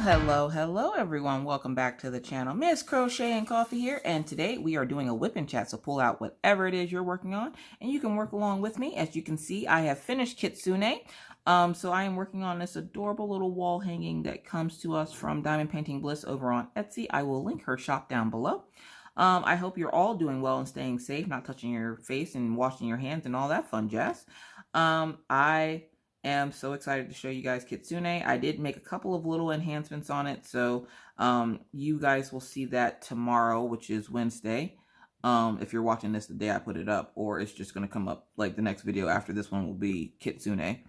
Hello everyone. Welcome back to the channel. Miss Crochet and Coffee here, and today we are doing a whip and chat. So pull out whatever it is you're working on and you can work along with me. As you can see, I have finished Kitsune. So I am working on this adorable little wall hanging that comes to us from Diamond Painting Bliss over on Etsy. I will link her shop down below. I hope you're all doing well and staying safe, not touching your face and washing your hands and all that fun jazz. I am so excited to show you guys Kitsune. I did make a couple of little enhancements on it, so you guys will see that tomorrow, which is Wednesday. If you're watching this the day I put it up, or it's just going to come up like the next video after this one will be Kitsune.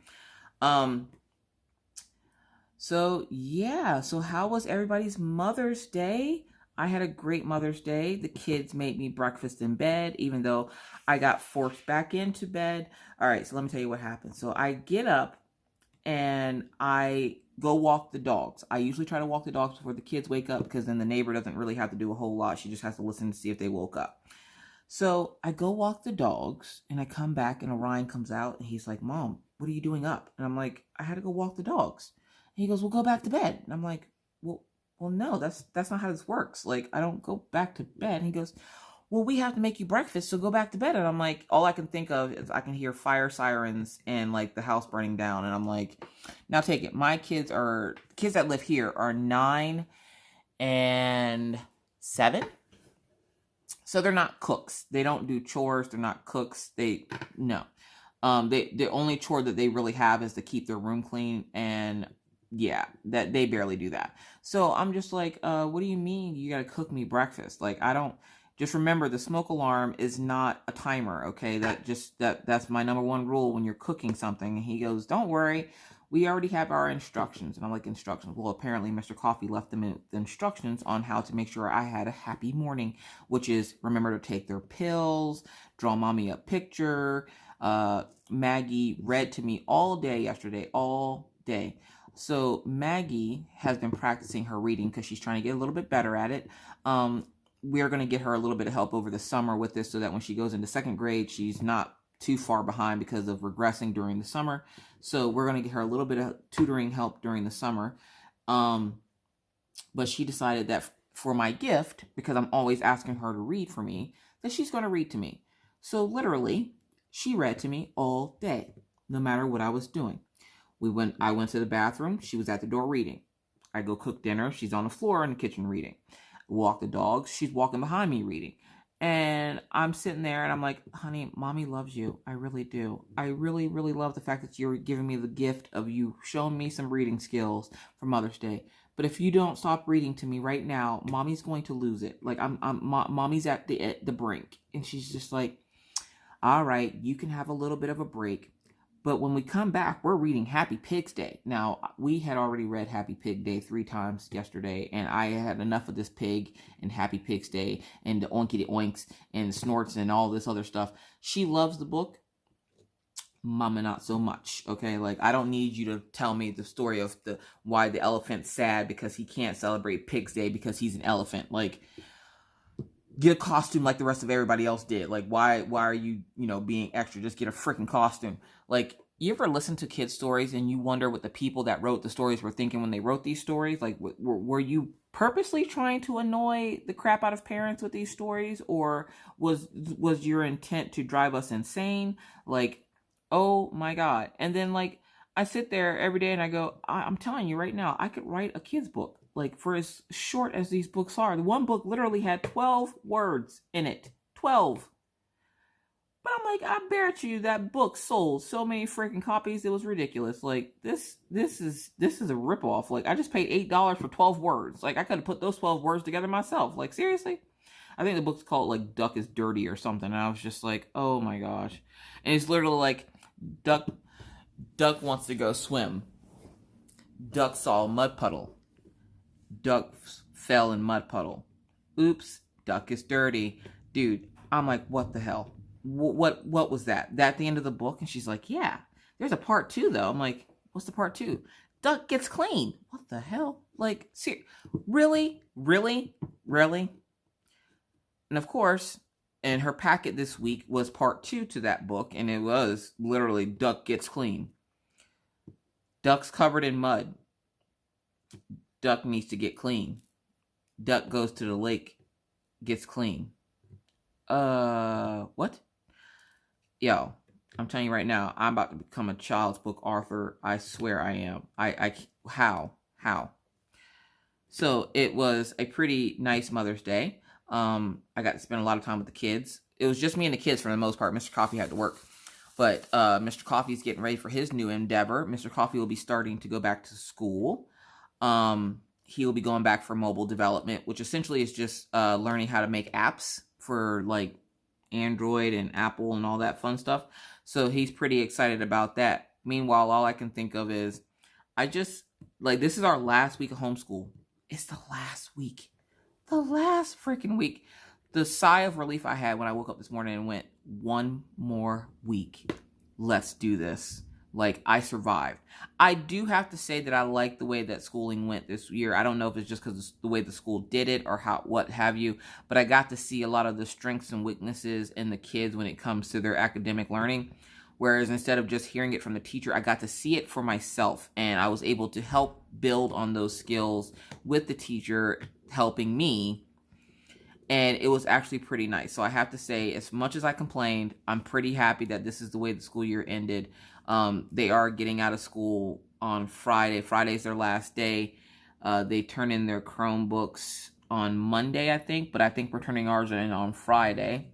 So yeah, so how was everybody's Mother's Day? I had a great Mother's Day. The kids made me breakfast in bed, even though I got forced back into bed. All right, so let me tell you what happened. So I get up and I go walk the dogs. I usually try to walk the dogs before the kids wake up, because then the neighbor doesn't really have to do a whole lot. She just has to listen to see if they woke up. So I go walk the dogs and I come back and Orion comes out and he's like, "Mom, what are you doing up?" And I'm like, "I had to go walk the dogs." And he goes, "Well, go back to bed." And I'm like, well, no, that's not how this works. Like, I don't go back to bed. And he goes, "Well, we have to make you breakfast, so go back to bed." And I'm like, all I can think of is I can hear fire sirens and like the house burning down. And I'm like, now take it. My kids that live here are 9 and 7. So they're not cooks. They don't do chores. They're not cooks. No. The only chore that they really have is to keep their room clean, and yeah, that they barely do that. So I'm just like, what do you mean you gotta cook me breakfast? Like, I don't, just remember the smoke alarm is not a timer, okay? That's my number one rule when you're cooking something. And he goes, "Don't worry, we already have our instructions." And I'm like, "Instructions?" Well, apparently Mr. Coffee left them the instructions on how to make sure I had a happy morning, which is remember to take their pills, draw mommy a picture. Maggie read to me all day yesterday, all day. So Maggie has been practicing her reading because she's trying to get a little bit better at it. We're going to get her a little bit of help over the summer with this so that when she goes into 2nd grade, she's not too far behind because of regressing during the summer. So we're going to get her a little bit of tutoring help during the summer. But she decided that for my gift, because I'm always asking her to read for me, that she's going to read to me. So literally, she read to me all day, no matter what I was doing. I went to the bathroom. She was at the door reading. I go cook dinner. She's on the floor in the kitchen reading. Walk the dogs. She's walking behind me reading. And I'm sitting there and I'm like, "Honey, mommy loves you. I really do. I really, really love the fact that you're giving me the gift of you showing me some reading skills for Mother's Day. But if you don't stop reading to me right now, mommy's going to lose it. Like, mommy's at the brink." And she's just like, "All right, you can have a little bit of a break. But when we come back, we're reading Happy Pig's Day." Now, we had already read Happy Pig Day 3 times yesterday, and I had enough of this pig and Happy Pig's Day and the oinky the oinks and snorts and all this other stuff. She loves the book. Mama, not so much, okay? Like, I don't need you to tell me the story of why the elephant's sad because he can't celebrate Pig's Day because he's an elephant. Like, get a costume like the rest of everybody else did. Like, why are you, being extra? Just get a freaking costume. Like, you ever listen to kids' stories and you wonder what the people that wrote the stories were thinking when they wrote these stories? Like, were you purposely trying to annoy the crap out of parents with these stories? Or was your intent to drive us insane? Like, oh my God. And then, like, I sit there every day and I go, I'm telling you right now, I could write a kid's book. Like, for as short as these books are. The one book literally had 12 words in it. 12. But I'm like, I bet you that book sold so many freaking copies, it was ridiculous. Like, this is a ripoff. Like, I just paid $8 for 12 words. Like, I could have put those 12 words together myself. Like, seriously? I think the book's called, like, Duck is Dirty or something. And I was just like, oh my gosh. And it's literally like, Duck wants to go swim. Duck saw a mud puddle. Duck fell in mud puddle. Oops, duck is dirty. Dude, I'm like, what the hell? What was that? That the end of the book? And she's like, yeah. There's a part 2 though. I'm like, what's the part 2? Duck gets clean. What the hell? Like, really? Really? Really? And of course, in her packet this week was part 2 to that book, and it was literally Duck Gets Clean. Duck's covered in mud. Duck needs to get clean. Duck goes to the lake, gets clean. What? Yo, I'm telling you right now, I'm about to become a child's book author. I swear I am. How? So it was a pretty nice Mother's Day. I got to spend a lot of time with the kids. It was just me and the kids for the most part. Mr. Coffee had to work. But Mr. Coffee is getting ready for his new endeavor. Mr. Coffee will be starting to go back to school. He will be going back for mobile development, which essentially is just learning how to make apps for like Android and Apple and all that fun stuff. So he's pretty excited about that. Meanwhile, all I can think of is this is our last week of homeschool. It's the last week. The last freaking week. The sigh of relief I had when I woke up this morning and went, one more week. Let's do this. Like, I survived. I do have to say that I like the way that schooling went this year. I don't know if it's just because the way the school did it or what have you, but I got to see a lot of the strengths and weaknesses in the kids when it comes to their academic learning. Whereas instead of just hearing it from the teacher, I got to see it for myself, and I was able to help build on those skills with the teacher helping me. And it was actually pretty nice. So I have to say, as much as I complained, I'm pretty happy that this is the way the school year ended. They are getting out of school on Friday. Friday's their last day. They turn in their Chromebooks on Monday, I think. But I think we're turning ours in on Friday.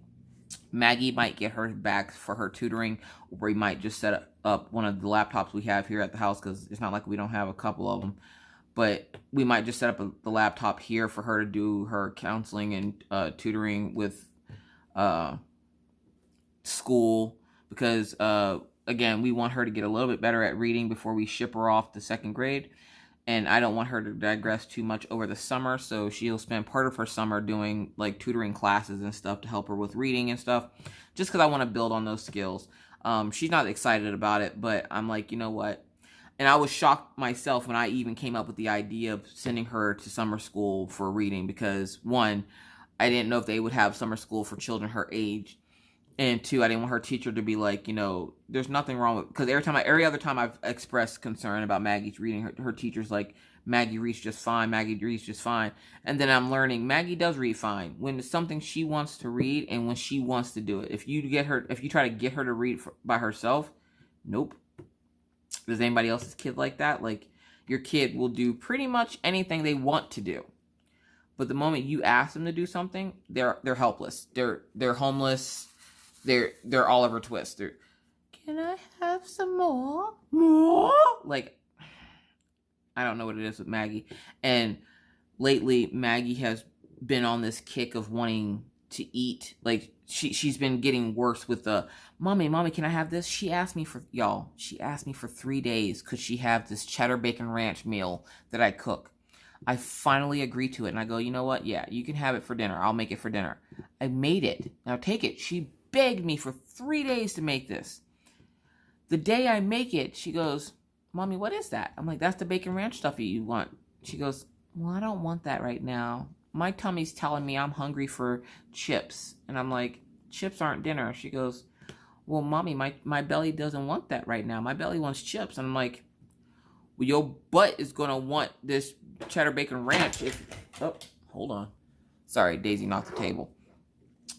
Maggie might get hers back for her tutoring. Or we might just set up one of the laptops we have here at the house. Because it's not like we don't have a couple of them. But we might just set up the laptop here for her to do her counseling and tutoring with school. Because, again, we want her to get a little bit better at reading before we ship her off to 2nd grade. And I don't want her to digress too much over the summer. So she'll spend part of her summer doing, like, tutoring classes and stuff to help her with reading and stuff. Just because I want to build on those skills. She's not excited about it. But I'm like, you know what? And I was shocked myself when I even came up with the idea of sending her to summer school for reading. Because, 1, I didn't know if they would have summer school for children her age. And 2, I didn't want her teacher to be like, there's nothing wrong with... Because every other time I've expressed concern about Maggie's reading, her teacher's like, Maggie reads just fine, Maggie reads just fine. And then I'm learning Maggie does read fine when it's something she wants to read and when she wants to do it. If you try to get her to read by herself, nope. Does anybody else's kid like that? Like, your kid will do pretty much anything they want to do. But the moment you ask them to do something, they're helpless. They're homeless. They're Oliver Twist. Can I have some more? More? Like, I don't know what it is with Maggie. And lately, Maggie has been on this kick of wanting to eat. Like, she's been getting worse with the, Mommy, can I have this? She asked me for 3 days, could she have this cheddar bacon ranch meal that I cook? I finally agreed to it. And I go, you know what? Yeah, you can have it for dinner. I'll make it for dinner. I made it. Now take it. She begged me for 3 days to make this. The day I make it, she goes, Mommy, what is that? I'm like, that's the bacon ranch stuff you want. She goes, well, I don't want that right now. My tummy's telling me I'm hungry for chips. And I'm like, chips aren't dinner. She goes, well, Mommy, my belly doesn't want that right now. My belly wants chips. And I'm like, well, your butt is going to want this cheddar bacon ranch. Hold on. Sorry, Daisy knocked the table.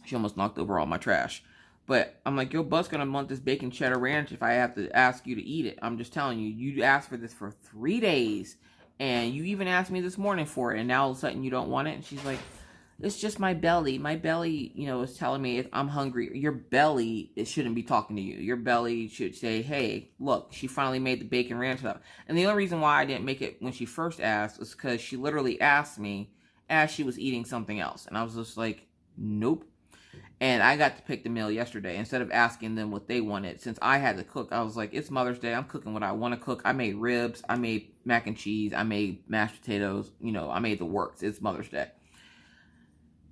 She almost knocked over all my trash. But I'm like, your butt's going to want this bacon cheddar ranch if I have to ask you to eat it. I'm just telling you, you asked for this for 3 days. And you even asked me this morning for it. And now all of a sudden you don't want it. And she's like, it's just my belly. My belly, is telling me if I'm hungry. Your belly, it shouldn't be talking to you. Your belly should say, hey, look, she finally made the bacon ranch up. And the only reason why I didn't make it when she first asked was because she literally asked me as she was eating something else. And I was just like, nope. And I got to pick the meal yesterday instead of asking them what they wanted. Since I had to cook, I was like, it's Mother's Day. I'm cooking what I want to cook. I made ribs. I made mac and cheese. I made mashed potatoes. I made the works. It's Mother's Day.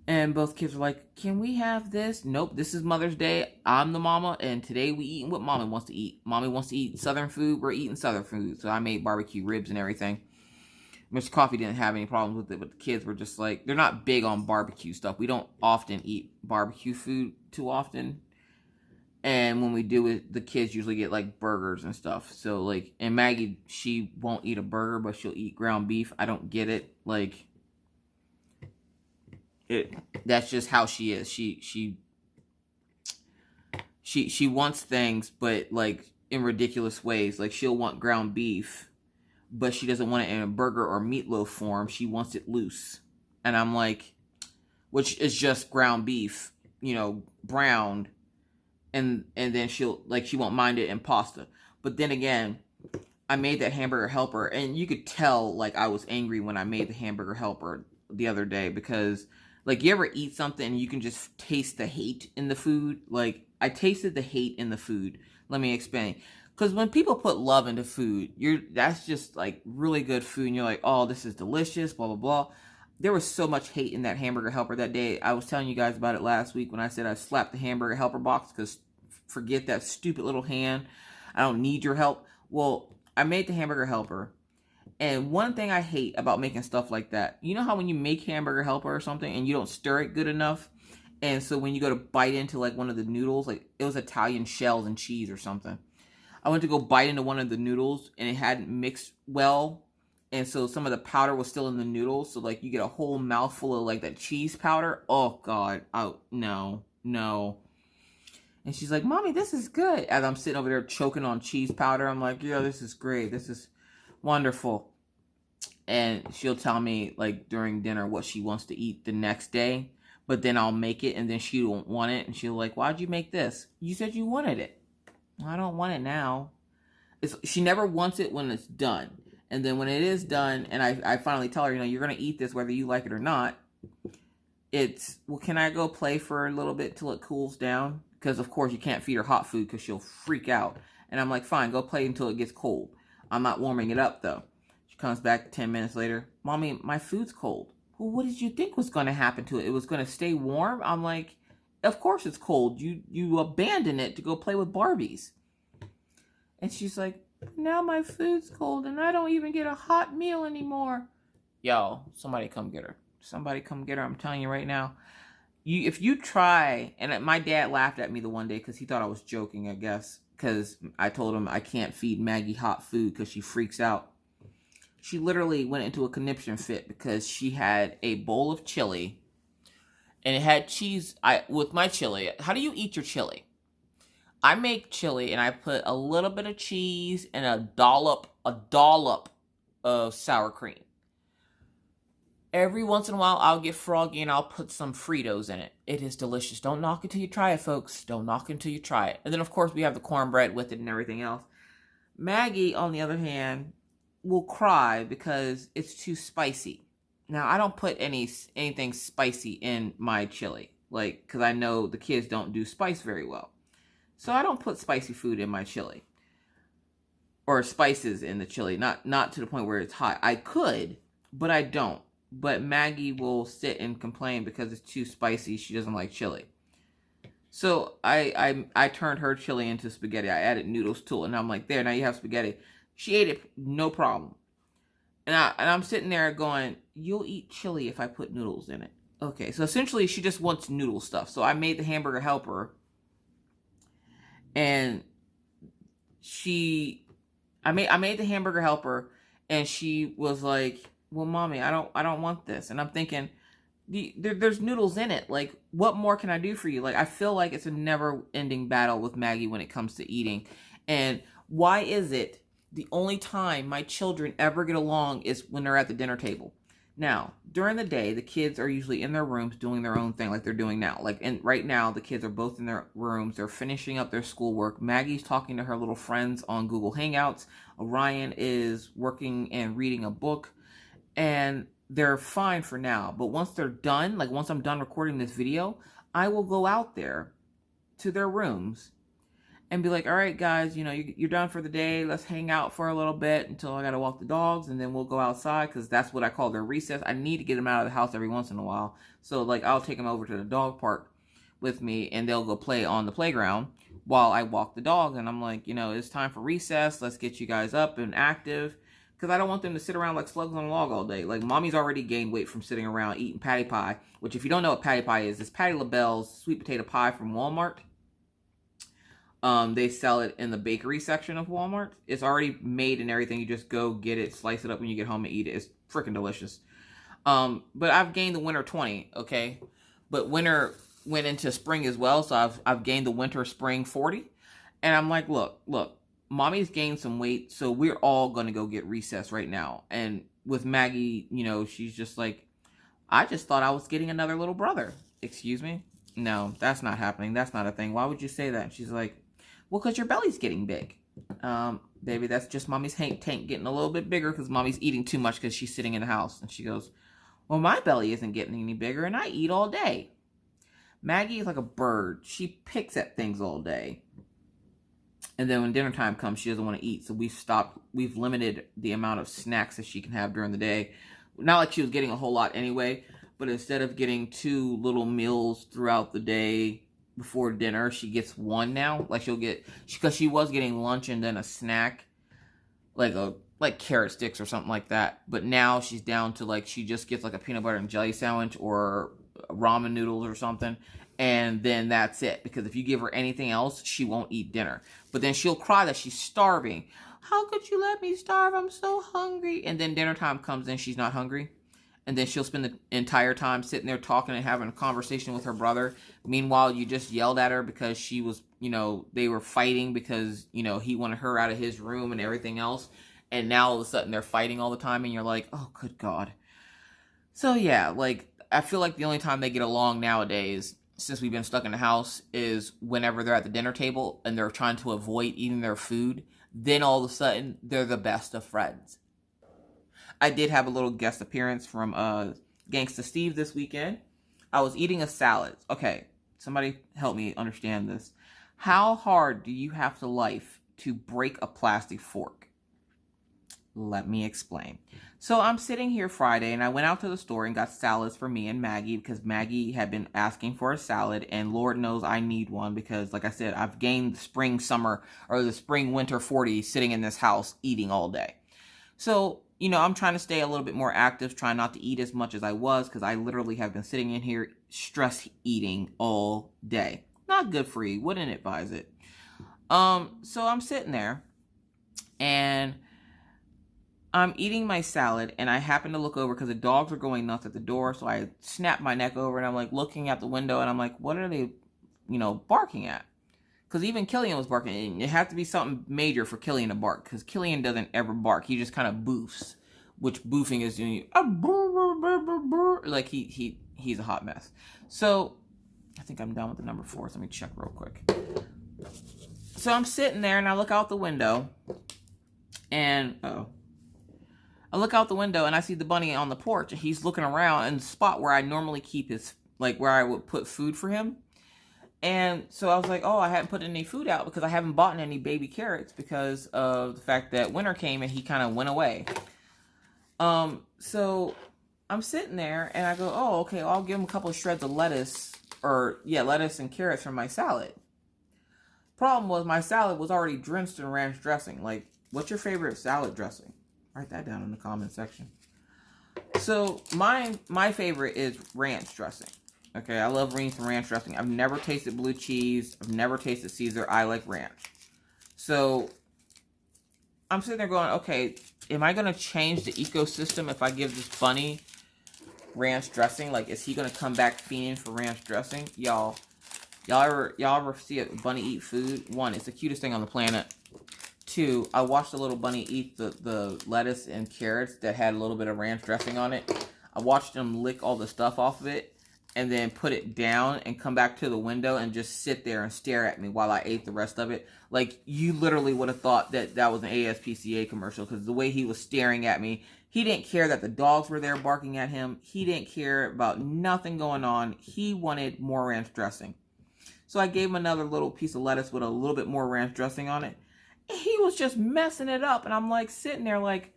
And both kids were like, can we have this? Nope, this is Mother's Day. I'm the mama, and today we eating what Mommy wants to eat. Mommy wants to eat Southern food. We're eating Southern food. So I made barbecue ribs and everything. Mr. Coffee didn't have any problems with it, but the kids were just like, they're not big on barbecue stuff. We don't often eat barbecue food too often. And when we do it, the kids usually get like burgers and stuff. So like, and Maggie, she won't eat a burger, but she'll eat ground beef. I don't get it. Like, that's just how she is. She wants things, but like in ridiculous ways. Like, she'll want ground beef, but she doesn't want it in a burger or meatloaf form. She wants it loose. And I'm like, which is just ground beef, you know, browned. And then she won't mind it in pasta. But then again, I made that hamburger helper, and you could tell like I was angry when I made the hamburger helper the other day, because like, you ever eat something and you can just taste the hate in the food? Like, I tasted the hate in the food. Let me explain. Because when people put love into food, that's just like really good food, and you're like, oh, this is delicious, blah blah blah. There was so much hate in that hamburger helper that day. I was telling you guys about it last week when I said I slapped the hamburger helper box because forget that stupid little hand. I don't need your help. Well, I made the hamburger helper. And one thing I hate about making stuff like that, you know how when you make hamburger helper or something and you don't stir it good enough? And so when you go to bite into like one of the noodles, like it was Italian shells and cheese or something. I went to go bite into one of the noodles and it hadn't mixed well. And so some of the powder was still in the noodles. So like you get a whole mouthful of like that cheese powder. Oh God. Oh, no. And she's like, Mommy, this is good. As I'm sitting over there choking on cheese powder, I'm like, yeah, this is great. This is wonderful. And she'll tell me, like, during dinner what she wants to eat the next day. But then I'll make it, and then she won't want it. And she'll like, why'd you make this? You said you wanted it. Well, I don't want it now. She never wants it when it's done. And then when it is done, and I finally tell her, you know, you're going to eat this whether you like it or not. It's, well, can I go play for a little bit till it cools down? Because, of course, you can't feed her hot food because she'll freak out. And I'm like, fine, go play until it gets cold. I'm not warming it up, though. She comes back 10 minutes later. Mommy, my food's cold. Well, what did you think was going to happen to it? It was going to stay warm? I'm like, of course it's cold. You abandoned it to go play with Barbies. And she's like, now my food's cold and I don't even get a hot meal anymore. Yo, somebody come get her. Somebody come get her. I'm telling you right now. If you try, and my dad laughed at me the one day because he thought I was joking, I guess, because I told him I can't feed Maggie hot food because she freaks out. She literally went into a conniption fit because she had a bowl of chili, and it had cheese. With my chili, how do you eat your chili? I make chili, and I put a little bit of cheese and a dollop of sour cream. Every once in a while, I'll get froggy and I'll put some Fritos in it. It is delicious. Don't knock it till you try it, folks. Don't knock it until you try it. And then, of course, we have the cornbread with it and everything else. Maggie, on the other hand, will cry because it's too spicy. Now, I don't put anything spicy in my chili, like, because I know the kids don't do spice very well. So I don't put spicy food in my chili. Or spices in the chili. Not to the point where it's hot. I could, but I don't. But Maggie will sit and complain because it's too spicy. She doesn't like chili. So I turned her chili into spaghetti. I added noodles to it. And I'm like, there, now you have spaghetti. She ate it, no problem. And I'm sitting there going, you'll eat chili if I put noodles in it. Okay, so essentially she just wants noodle stuff. So I made the hamburger helper. And I made the hamburger helper. And she was like, well, Mommy, I don't want this. And I'm thinking, there's noodles in it. Like, what more can I do for you? Like, I feel like it's a never-ending battle with Maggie when it comes to eating. And why is it the only time my children ever get along is when they're at the dinner table? Now, during the day, the kids are usually in their rooms doing their own thing like they're doing now. And right now, the kids are both in their rooms. They're finishing up their schoolwork. Maggie's talking to her little friends on Google Hangouts. Orion is working and reading a book. And they're fine for now. But once they're done, like once I'm done recording this video, I will go out there to their rooms and be like, all right, guys, you know, you're done for the day. Let's hang out for a little bit until I got to walk the dogs. And then we'll go outside because that's what I call their recess. I need to get them out of the house every once in a while. So, like, I'll take them over to the dog park with me and they'll go play on the playground while I walk the dog. And I'm like, you know, it's time for recess. Let's get you guys up and active. Because I don't want them to sit around like slugs on a log all day. Like, Mommy's already gained weight from sitting around eating patty pie. Which, if you don't know what patty pie is, it's Patti LaBelle's sweet potato pie from Walmart. They sell it in the bakery section of Walmart. It's already made and everything. You just go get it, slice it up when you get home and eat it. It's freaking delicious. But I've gained the winter 20, okay? But winter went into spring as well, so I've gained the winter spring 40. And I'm like, look, mommy's gained some weight, so we're all going to go get recess right now. And with Maggie, you know, she's just like, I just thought I was getting another little brother. Excuse me? No, that's not happening. That's not a thing. Why would you say that? And she's like, well, because your belly's getting big. Baby, that's just mommy's tank getting a little bit bigger because mommy's eating too much because she's sitting in the house. And she goes, well, my belly isn't getting any bigger and I eat all day. Maggie is like a bird. She picks at things all day. And then when dinner time comes, she doesn't want to eat. So we've limited the amount of snacks that she can have during the day. Not like she was getting a whole lot anyway, but instead of getting 2 little meals throughout the day before dinner, she gets 1 now. Like because she was getting lunch and then a snack, like carrot sticks or something like that. But now she's down to like, she just gets like a peanut butter and jelly sandwich or ramen noodles or something. And then that's it. Because if you give her anything else, she won't eat dinner. But then she'll cry that she's starving. How could you let me starve? I'm so hungry. And then dinner time comes and she's not hungry. And then she'll spend the entire time sitting there talking and having a conversation with her brother. Meanwhile, you just yelled at her because she was, you know, they were fighting because, you know, he wanted her out of his room and everything else. And now all of a sudden they're fighting all the time and you're like, oh, good God. So yeah, like, I feel like the only time they get along nowadays, since we've been stuck in the house, is whenever they're at the dinner table and they're trying to avoid eating their food. Then all of a sudden, they're the best of friends. I did have a little guest appearance from Gangsta Steve this weekend. I was eating a salad. Okay, somebody help me understand this. How hard do you have to life to break a plastic fork? Let me explain. So I'm sitting here Friday and I went out to the store and got salads for me and Maggie because Maggie had been asking for a salad and Lord knows I need one because, like I said, I've gained the spring, summer, or the spring, winter 40 sitting in this house eating all day. So, you know, I'm trying to stay a little bit more active, trying not to eat as much as I was because I literally have been sitting in here stress eating all day. Not good for you. Wouldn't advise it. So I'm sitting there and I'm eating my salad and I happen to look over because the dogs are going nuts at the door. So I snap my neck over and I'm like looking at the window and I'm like, what are they, you know, barking at? Because even Killian was barking. And it had to be something major for Killian to bark because Killian doesn't ever bark. He just kind of boofs, which boofing is doing like he's a hot mess. So I think I'm done with the number 4. So let me check real quick. So I'm sitting there and I look out the window and I look out the window and I see the bunny on the porch and he's looking around in the spot where I normally keep his, like where I would put food for him. And so I was like, oh, I hadn't put any food out because I haven't bought any baby carrots because of the fact that winter came and he kind of went away. So I'm sitting there and I go, oh, okay, I'll give him a couple of shreds of lettuce lettuce and carrots from my salad. Problem was my salad was already drenched in ranch dressing. Like, what's your favorite salad dressing? Write that down in the comment section. So my favorite is ranch dressing. Okay, I love ranch dressing. I've never tasted blue cheese. I've never tasted Caesar. I like ranch. So I'm sitting there going, okay, am I going to change the ecosystem if I give this bunny ranch dressing? Like, is he going to come back fiending for ranch dressing? Y'all ever see a bunny eat food? 1, it's the cutest thing on the planet. 2, I watched a little bunny eat the lettuce and carrots that had a little bit of ranch dressing on it. I watched him lick all the stuff off of it and then put it down and come back to the window and just sit there and stare at me while I ate the rest of it. Like, you literally would have thought that was an ASPCA commercial because the way he was staring at me, he didn't care that the dogs were there barking at him. He didn't care about nothing going on. He wanted more ranch dressing. So I gave him another little piece of lettuce with a little bit more ranch dressing on it. He was just messing it up. And I'm like sitting there like,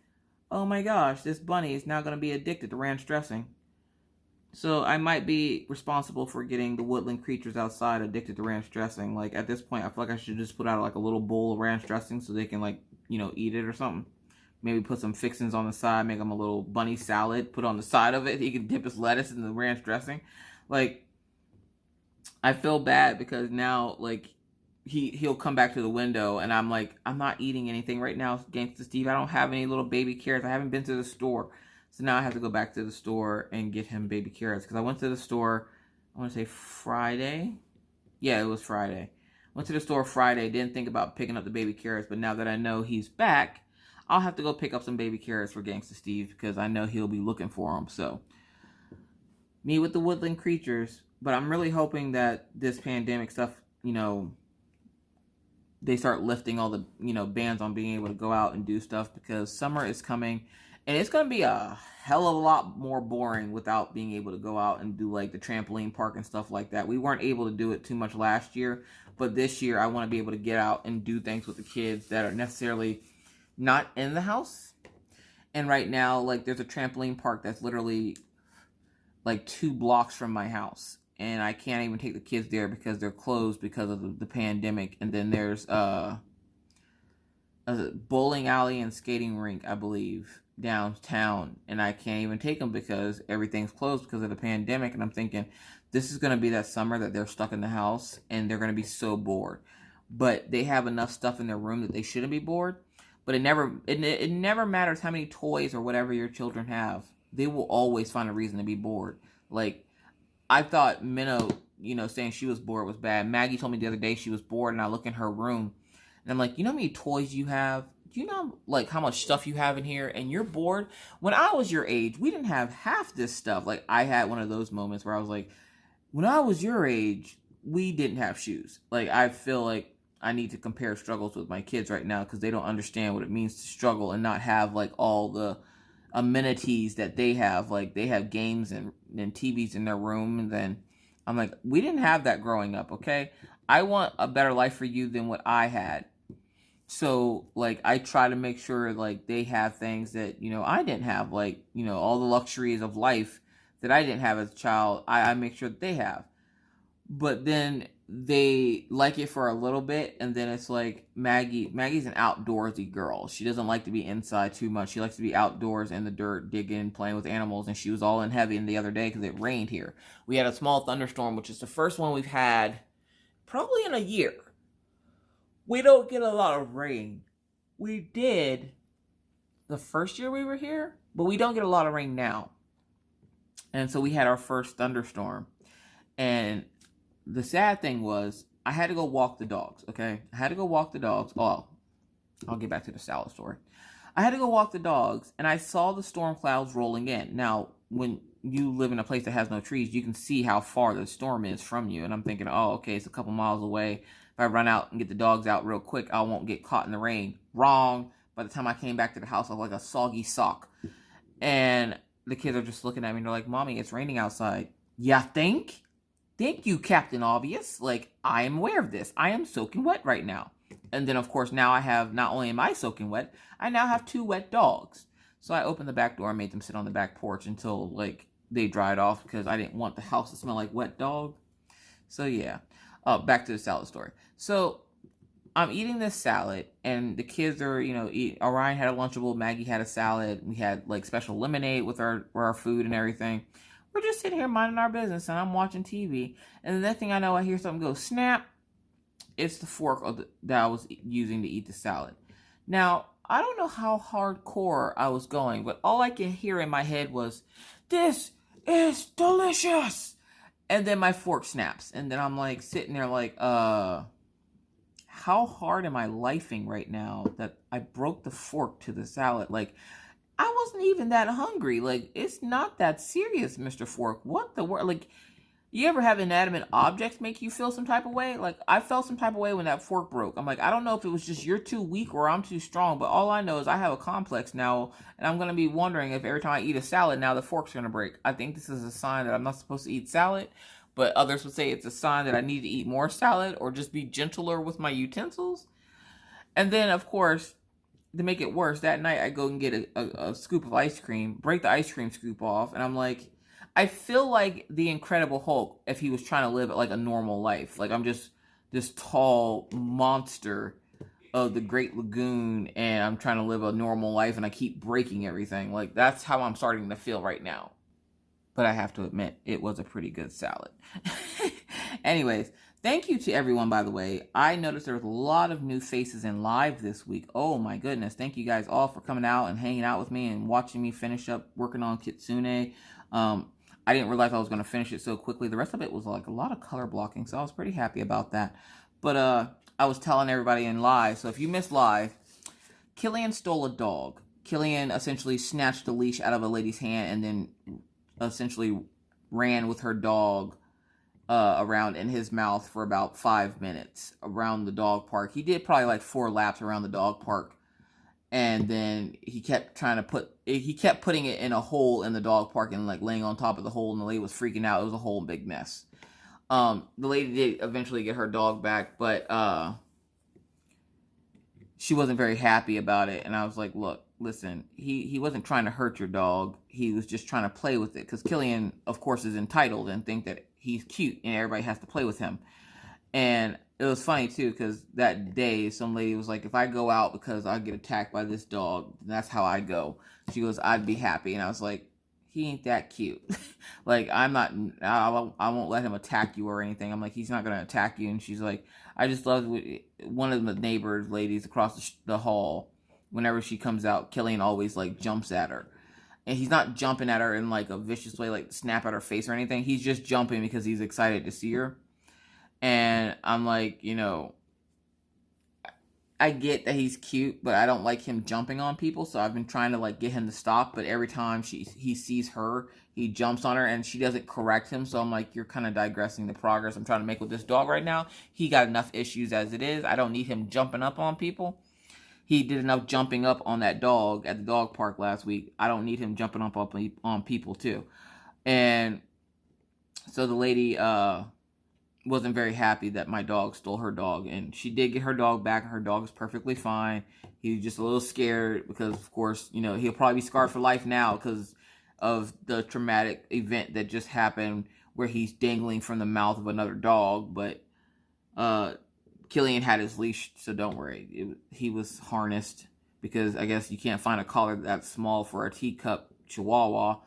oh my gosh, this bunny is now going to be addicted to ranch dressing. So I might be responsible for getting the woodland creatures outside addicted to ranch dressing. Like, at this point, I feel like I should just put out like a little bowl of ranch dressing so they can, like, you know, eat it or something. Maybe put some fixings on the side, make him a little bunny salad, put on the side of it. He can dip his lettuce in the ranch dressing. Like, I feel bad because now, like, he'll come back to the window, and I'm like, I'm not eating anything right now, Gangsta Steve. I don't have any little baby carrots. I haven't been to the store. So now I have to go back to the store and get him baby carrots. Because I went to the store, I want to say Friday. Yeah, it was Friday. Went to the store Friday, didn't think about picking up the baby carrots. But now that I know he's back, I'll have to go pick up some baby carrots for Gangsta Steve. Because I know he'll be looking for them. So, me with the woodland creatures. But I'm really hoping that this pandemic stuff, you know, they start lifting all the, you know, bans on being able to go out and do stuff, because summer is coming and it's going to be a hell of a lot more boring without being able to go out and do like the trampoline park and stuff like that. We weren't able to do it too much last year, but this year I want to be able to get out and do things with the kids that are necessarily not in the house. And right now, like, there's a trampoline park that's literally like 2 blocks from my house. And I can't even take the kids there because they're closed because of the pandemic. And then there's a bowling alley and skating rink, I believe, downtown. And I can't even take them because everything's closed because of the pandemic. And I'm thinking, this is going to be that summer that they're stuck in the house and they're going to be so bored. But they have enough stuff in their room that they shouldn't be bored. But it never matters how many toys or whatever your children have. They will always find a reason to be bored. Like, I thought Minnow, you know, saying she was bored was bad. Maggie told me the other day she was bored, and I look in her room, and I'm like, you know how many toys you have? Do you know, like, how much stuff you have in here, and you're bored? When I was your age, we didn't have half this stuff. Like, I had one of those moments where I was like, when I was your age, we didn't have shoes. Like, I feel like I need to compare struggles with my kids right now because they don't understand what it means to struggle and not have, like, all the amenities that they have. Like, they have games and TVs in their room, and then I'm like, we didn't have that growing up, okay? I want a better life for you than what I had. So, like, I try to make sure, like, they have things that, you know, I didn't have. Like, you know, all the luxuries of life that I didn't have as a child, I make sure that they have. But then they like it for a little bit, and then it's like Maggie's an outdoorsy girl. She doesn't like to be inside too much. She likes to be outdoors in the dirt, digging, playing with animals, and she was all in heavy the other day because it rained here. We had a small thunderstorm, which is the first one we've had probably in a year. We don't get a lot of rain. We did the first year we were here, but we don't get a lot of rain now. And so we had our first thunderstorm, and the sad thing was, I had to go walk the dogs, okay? I had to go walk the dogs. Oh, I'll get back to the salad story. I had to go walk the dogs, and I saw the storm clouds rolling in. Now, when you live in a place that has no trees, you can see how far the storm is from you. And I'm thinking, oh, okay, it's a couple miles away. If I run out and get the dogs out real quick, I won't get caught in the rain. Wrong. By the time I came back to the house, I was like a soggy sock. And the kids are just looking at me, and they're like, Mommy, it's raining outside. Ya think? Thank you, Captain Obvious. Like, I am aware of this. I am soaking wet right now. And then, of course, now I have, not only am I soaking wet, I now have 2 wet dogs. So I opened the back door and made them sit on the back porch until, like, they dried off because I didn't want the house to smell like wet dog. So, yeah. Back to the salad story. So, I'm eating this salad, and the kids are, you know, Orion had a Lunchable, Maggie had a salad. We had, like, special lemonade with our food and everything. We're just sitting here minding our business, and I'm watching TV. And the next thing I know, I hear something go snap. It's the fork that I was using to eat the salad. Now, I don't know how hardcore I was going, but all I can hear in my head was, "This is delicious!" And then my fork snaps. And then I'm like sitting there like, how hard am I lifing right now that I broke the fork to the salad? Like, I wasn't even that hungry. Like, it's not that serious, Mr. Fork. What the world? Like, you ever have inanimate objects make you feel some type of way? Like, I felt some type of way when that fork broke. I'm like, I don't know if it was just you're too weak or I'm too strong, but all I know is I have a complex now, and I'm going to be wondering if every time I eat a salad, now the fork's going to break. I think this is a sign that I'm not supposed to eat salad, but others would say it's a sign that I need to eat more salad or just be gentler with my utensils. And then, of course, to make it worse, that night I go and get a scoop of ice cream, break the ice cream scoop off, and I'm like, I feel like the Incredible Hulk if he was trying to live like a normal life. Like, I'm just this tall monster of the Great Lagoon, and I'm trying to live a normal life, and I keep breaking everything. Like, that's how I'm starting to feel right now. But I have to admit, it was a pretty good salad. Anyways, Thank you to everyone, by the way. I noticed there was a lot of new faces in live this week. Oh my goodness. Thank you guys all for coming out and hanging out with me and watching me finish up working on Kitsune. I didn't realize I was going to finish it so quickly. The rest of it was like a lot of color blocking, so I was pretty happy about that. But I was telling everybody in live, so if you missed live, Killian stole a dog. Killian essentially snatched the leash out of a lady's hand and then essentially ran with her dog around in his mouth for about 5 minutes around the dog park. He did probably like 4 laps around the dog park. And then he kept putting it in a hole in the dog park and like laying on top of the hole, and the lady was freaking out. It was a whole big mess. The lady did eventually get her dog back, but she wasn't very happy about it. And I was like, look, listen, he wasn't trying to hurt your dog. He was just trying to play with it. Because Killian, of course, is entitled and think that he's cute and everybody has to play with him. And it was funny, too, because that day, some lady was like, if I go out because I get attacked by this dog, that's how I go. She goes, I'd be happy. And I was like, he ain't that cute. Like, I won't let him attack you or anything. I'm like, he's not going to attack you. And she's like, I just love one of the neighbors ladies across the hall. Whenever she comes out, Killian always, like, jumps at her. And he's not jumping at her in, like, a vicious way, like, snap at her face or anything. He's just jumping because he's excited to see her. And I'm like, you know, I get that he's cute, but I don't like him jumping on people. So I've been trying to, like, get him to stop. But every time he sees her, he jumps on her and she doesn't correct him. So I'm like, you're kind of digressing the progress I'm trying to make with this dog right now. He got enough issues as it is. I don't need him jumping up on people. He did enough jumping up on that dog at the dog park last week. I don't need him jumping up on people too. And so the lady wasn't very happy that my dog stole her dog. And she did get her dog back. Her dog is perfectly fine. He was just a little scared because, of course, you know, he'll probably be scarred for life now because of the traumatic event that just happened where he's dangling from the mouth of another dog. But Killian had his leash, so don't worry. He was harnessed because I guess you can't find a collar that small for a teacup chihuahua.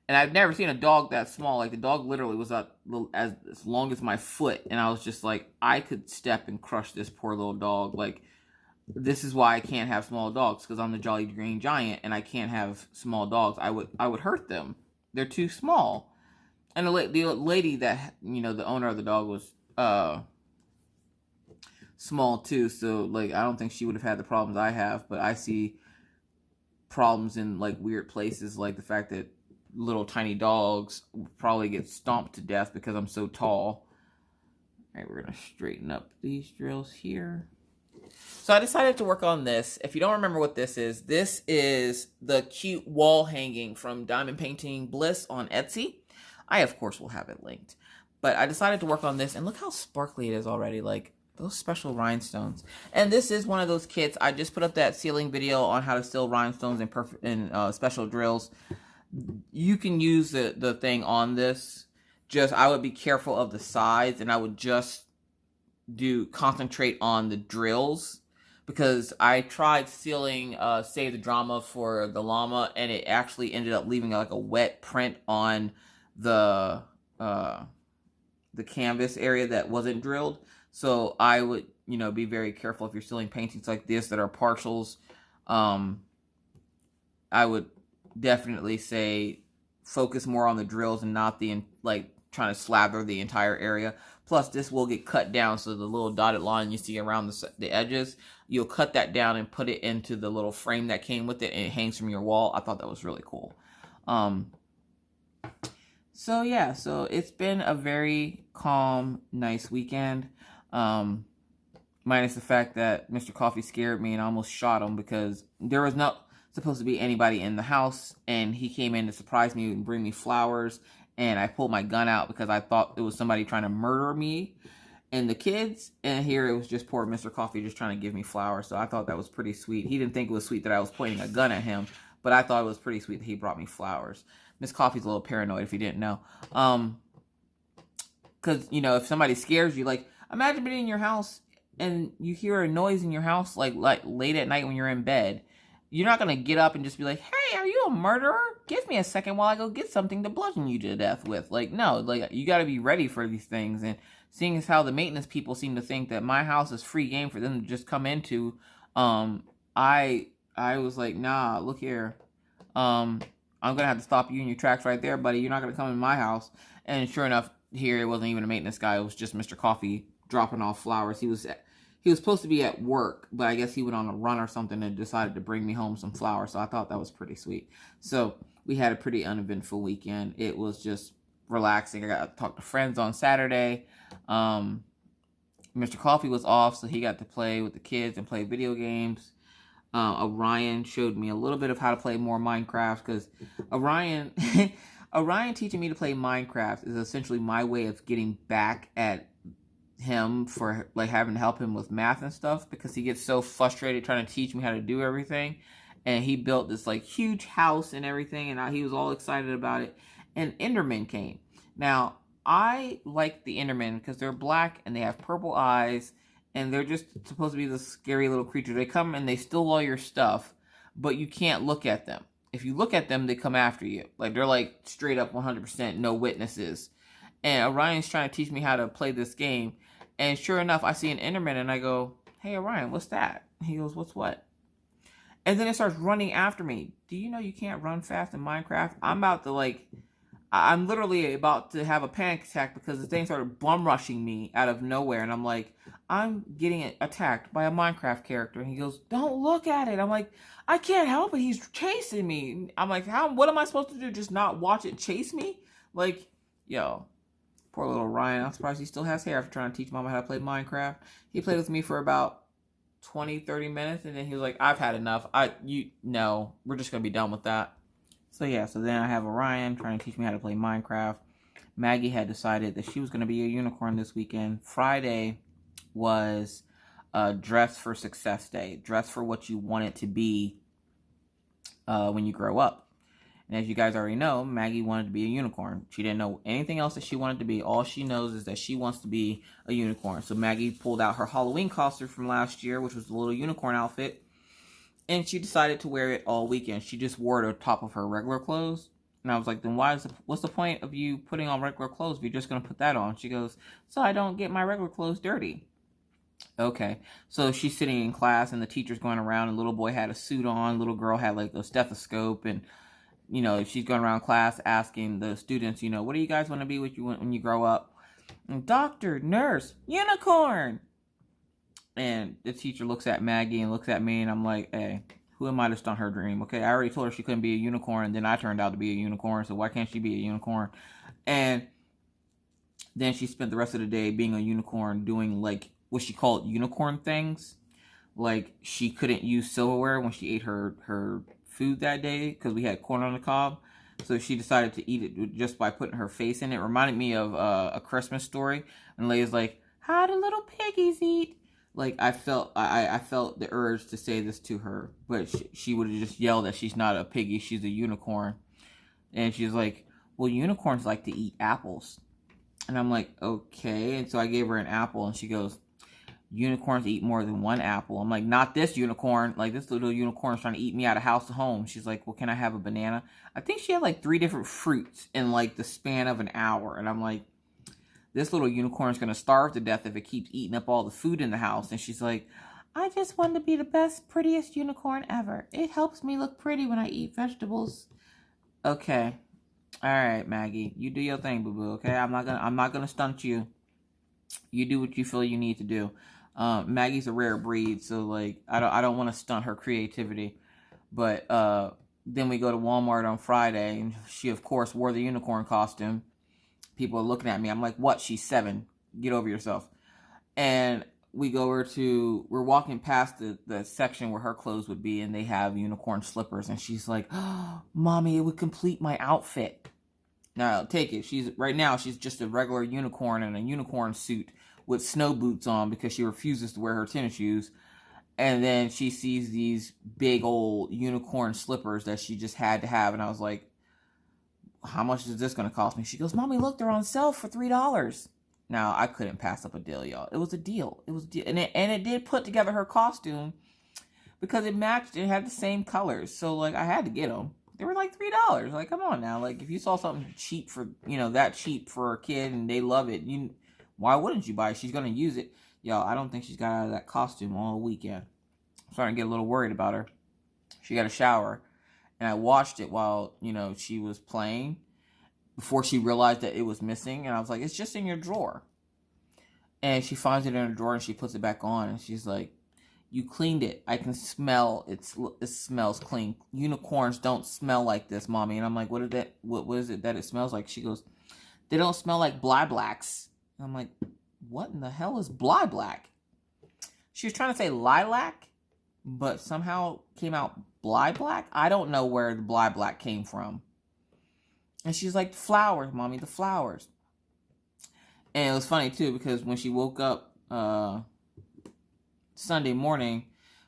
And I've never seen a dog that small. Like, the dog literally was as long as my foot. And I was just like, I could step and crush this poor little dog. Like, this is why I can't have small dogs. Because I'm the Jolly Green Giant and I can't have small dogs. I would hurt them. They're too small. And the lady that, you know, the owner of the dog was small too. So, like, I don't think she would have had the problems I have. But I see problems in, like, weird places. Like the fact that little tiny dogs probably get stomped to death because I'm so tall. All right, we're going to straighten up these drills here. So I decided to work on this. If you don't remember what this is the cute wall hanging from Diamond Painting Bliss on Etsy. I, of course, will have it linked. But I decided to work on this, and look how sparkly it is already. Like, those special rhinestones. And this is one of those kits. I just put up that sealing video on how to seal rhinestones in special drills. You can use the thing on this. Just, I would be careful of the sides, and I would just concentrate on the drills, because I tried sealing Save the Drama for the llama, and it actually ended up leaving like a wet print on the canvas area that wasn't drilled. So I would, you know, be very careful if you're sealing paintings like this that are partials. I would definitely say focus more on the drills and not the, like, trying to slather the entire area. Plus, this will get cut down, so the little dotted line you see around the edges, you'll cut that down and put it into the little frame that came with it, and it hangs from your wall. I thought that was really cool. So yeah, so it's been a very calm, nice weekend. Minus the fact that Mr. Coffee scared me and I almost shot him because there was not supposed to be anybody in the house, and he came in to surprise me and bring me flowers, and I pulled my gun out because I thought it was somebody trying to murder me and the kids, and here it was just poor Mr. Coffee just trying to give me flowers. So I thought that was pretty sweet. He didn't think it was sweet that I was pointing a gun at him, but I thought it was pretty sweet that he brought me flowers. Miss Coffee's a little paranoid if you didn't know. Because, you know, if somebody scares you, like, imagine being in your house and you hear a noise in your house, like late at night when you're in bed. You're not going to get up and just be like, hey, are you a murderer? Give me a second while I go get something to bludgeon you to death with. Like, no, like, you got to be ready for these things. And seeing as how the maintenance people seem to think that my house is free game for them to just come into, I was like, nah, look here. I'm going to have to stop you in your tracks right there, buddy. You're not going to come in my house. And sure enough, here it wasn't even a maintenance guy. It was just Mr. Coffee dropping off flowers. He was supposed to be at work, but I guess he went on a run or something and decided to bring me home some flowers. So I thought that was pretty sweet. So we had a pretty uneventful weekend. It was just relaxing. I got to talk to friends on Saturday. Mr. Coffee was off, so he got to play with the kids and play video games. Orion showed me a little bit of how to play more Minecraft, because Orion teaching me to play Minecraft is essentially my way of getting back at him for like having to help him with math and stuff, because he gets so frustrated trying to teach me how to do everything. And he built this like huge house and everything, and he was all excited about it. And Endermen came. Now, I like the Endermen because they're black and they have purple eyes, and they're just supposed to be this scary little creature. They come and they steal all your stuff, but you can't look at them. If you look at them, they come after you. Like, they're like straight up 100% no witnesses. And Orion's trying to teach me how to play this game. And sure enough, I see an Enderman and I go, hey, Orion, what's that? He goes, what's what? And then it starts running after me. Do you know you can't run fast in Minecraft? I'm literally about to have a panic attack because the thing started bum rushing me out of nowhere. And I'm like, I'm getting attacked by a Minecraft character. And he goes, don't look at it. I'm like, I can't help it. He's chasing me. I'm like, what am I supposed to do? Just not watch it chase me? Like, yo, poor little Ryan. I'm surprised he still has hair after trying to teach Mama how to play Minecraft. He played with me for about 20, 30 minutes. And then he was like, I've had enough. No, we're just going to be done with that. So yeah, so then I have Orion trying to teach me how to play Minecraft. Maggie had decided that she was going to be a unicorn this weekend. Friday was Dress for Success Day. Dress for what you want it to be when you grow up. And as you guys already know, Maggie wanted to be a unicorn. She didn't know anything else that she wanted to be. All she knows is that she wants to be a unicorn. So Maggie pulled out her Halloween costume from last year, which was the little unicorn outfit. And she decided to wear it all weekend. She just wore it on top of her regular clothes. And I was like, then what's the point of you putting on regular clothes if you're just going to put that on? She goes, so I don't get my regular clothes dirty. Okay. So she's sitting in class and the teacher's going around, and little boy had a suit on. Little girl had like a stethoscope. And, you know, she's going around class asking the students, you know, what do you guys want to be when you grow up? And doctor, nurse, unicorn. And the teacher looks at Maggie and looks at me, and I'm like, hey, who am I to stunt her dream? Okay, I already told her she couldn't be a unicorn, and then I turned out to be a unicorn, so why can't she be a unicorn? And then she spent the rest of the day being a unicorn, doing like what she called unicorn things. Like, she couldn't use silverware when she ate her food that day because we had corn on the cob. So she decided to eat it just by putting her face in it. It reminded me of A Christmas Story. And Leia's like, how do little piggies eat? Like, I felt the urge to say this to her, but she would have just yelled that she's not a piggy, she's a unicorn. And she's like, well, unicorns like to eat apples. And I'm like, okay. And so I gave her an apple, and she goes, unicorns eat more than one apple. I'm like, not this unicorn. Like, this little unicorn's trying to eat me out of house to home. She's like, well, can I have a banana? I think she had like 3 different fruits in like the span of an hour. And I'm like, this little unicorn is going to starve to death if it keeps eating up all the food in the house. And she's like, I just want to be the best, prettiest unicorn ever. It helps me look pretty when I eat vegetables. Okay. All right, Maggie. You do your thing, boo-boo, okay? I'm not gonna stunt you. You do what you feel you need to do. Maggie's a rare breed, so like I don't want to stunt her creativity. But then we go to Walmart on Friday, and she of course wore the unicorn costume. People are looking at me. I'm like, what? She's 7. Get over yourself. And we're walking past the section where her clothes would be, and they have unicorn slippers. And she's like, oh, Mommy, it would complete my outfit. Now, take it. Right now, she's just a regular unicorn in a unicorn suit with snow boots on because she refuses to wear her tennis shoes. And then she sees these big old unicorn slippers that she just had to have. And I was like, how much is this going to cost me? She goes, Mommy, look, they're on sale for $3. Now, I couldn't pass up a deal, y'all. It was a deal. It was a deal. And it did put together her costume because it matched. It had the same colors. So, like, I had to get them. They were like $3. Like, come on now. Like, if you saw something cheap that cheap for a kid and they love it, Why wouldn't you buy it? She's going to use it. Y'all, I don't think she's got out of that costume all weekend. I'm starting to get a little worried about her. She got a shower, and I watched it while, she was playing before she realized that it was missing. And I was like, it's just in your drawer. And she finds it in her drawer, and she puts it back on, and she's like, you cleaned it. I can smell it. It smells clean. Unicorns don't smell like this, Mommy. And I'm like, what is it that it smells like? She goes, they don't smell like blacks. And I'm like, what in the hell is black? She was trying to say lilac, but somehow came out black. I don't know where the black came from. And she's like, flowers, Mommy, the flowers. And it was funny too, because when she woke up Sunday morning,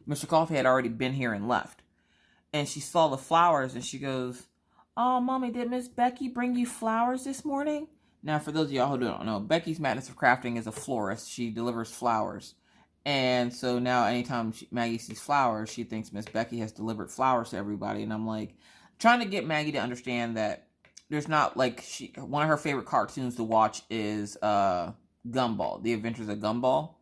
Mr. Coffee had already been here and left. And she saw the flowers, and she goes, oh, Mommy, did Miss Becky bring you flowers this morning? Now, for those of y'all who don't know, Becky's Madness of Crafting is a florist. She delivers flowers. And so now anytime Maggie sees flowers, she thinks Miss Becky has delivered flowers to everybody. And I'm like, trying to get Maggie to understand that there's not, like, one of her favorite cartoons to watch is Gumball, The Adventures of Gumball.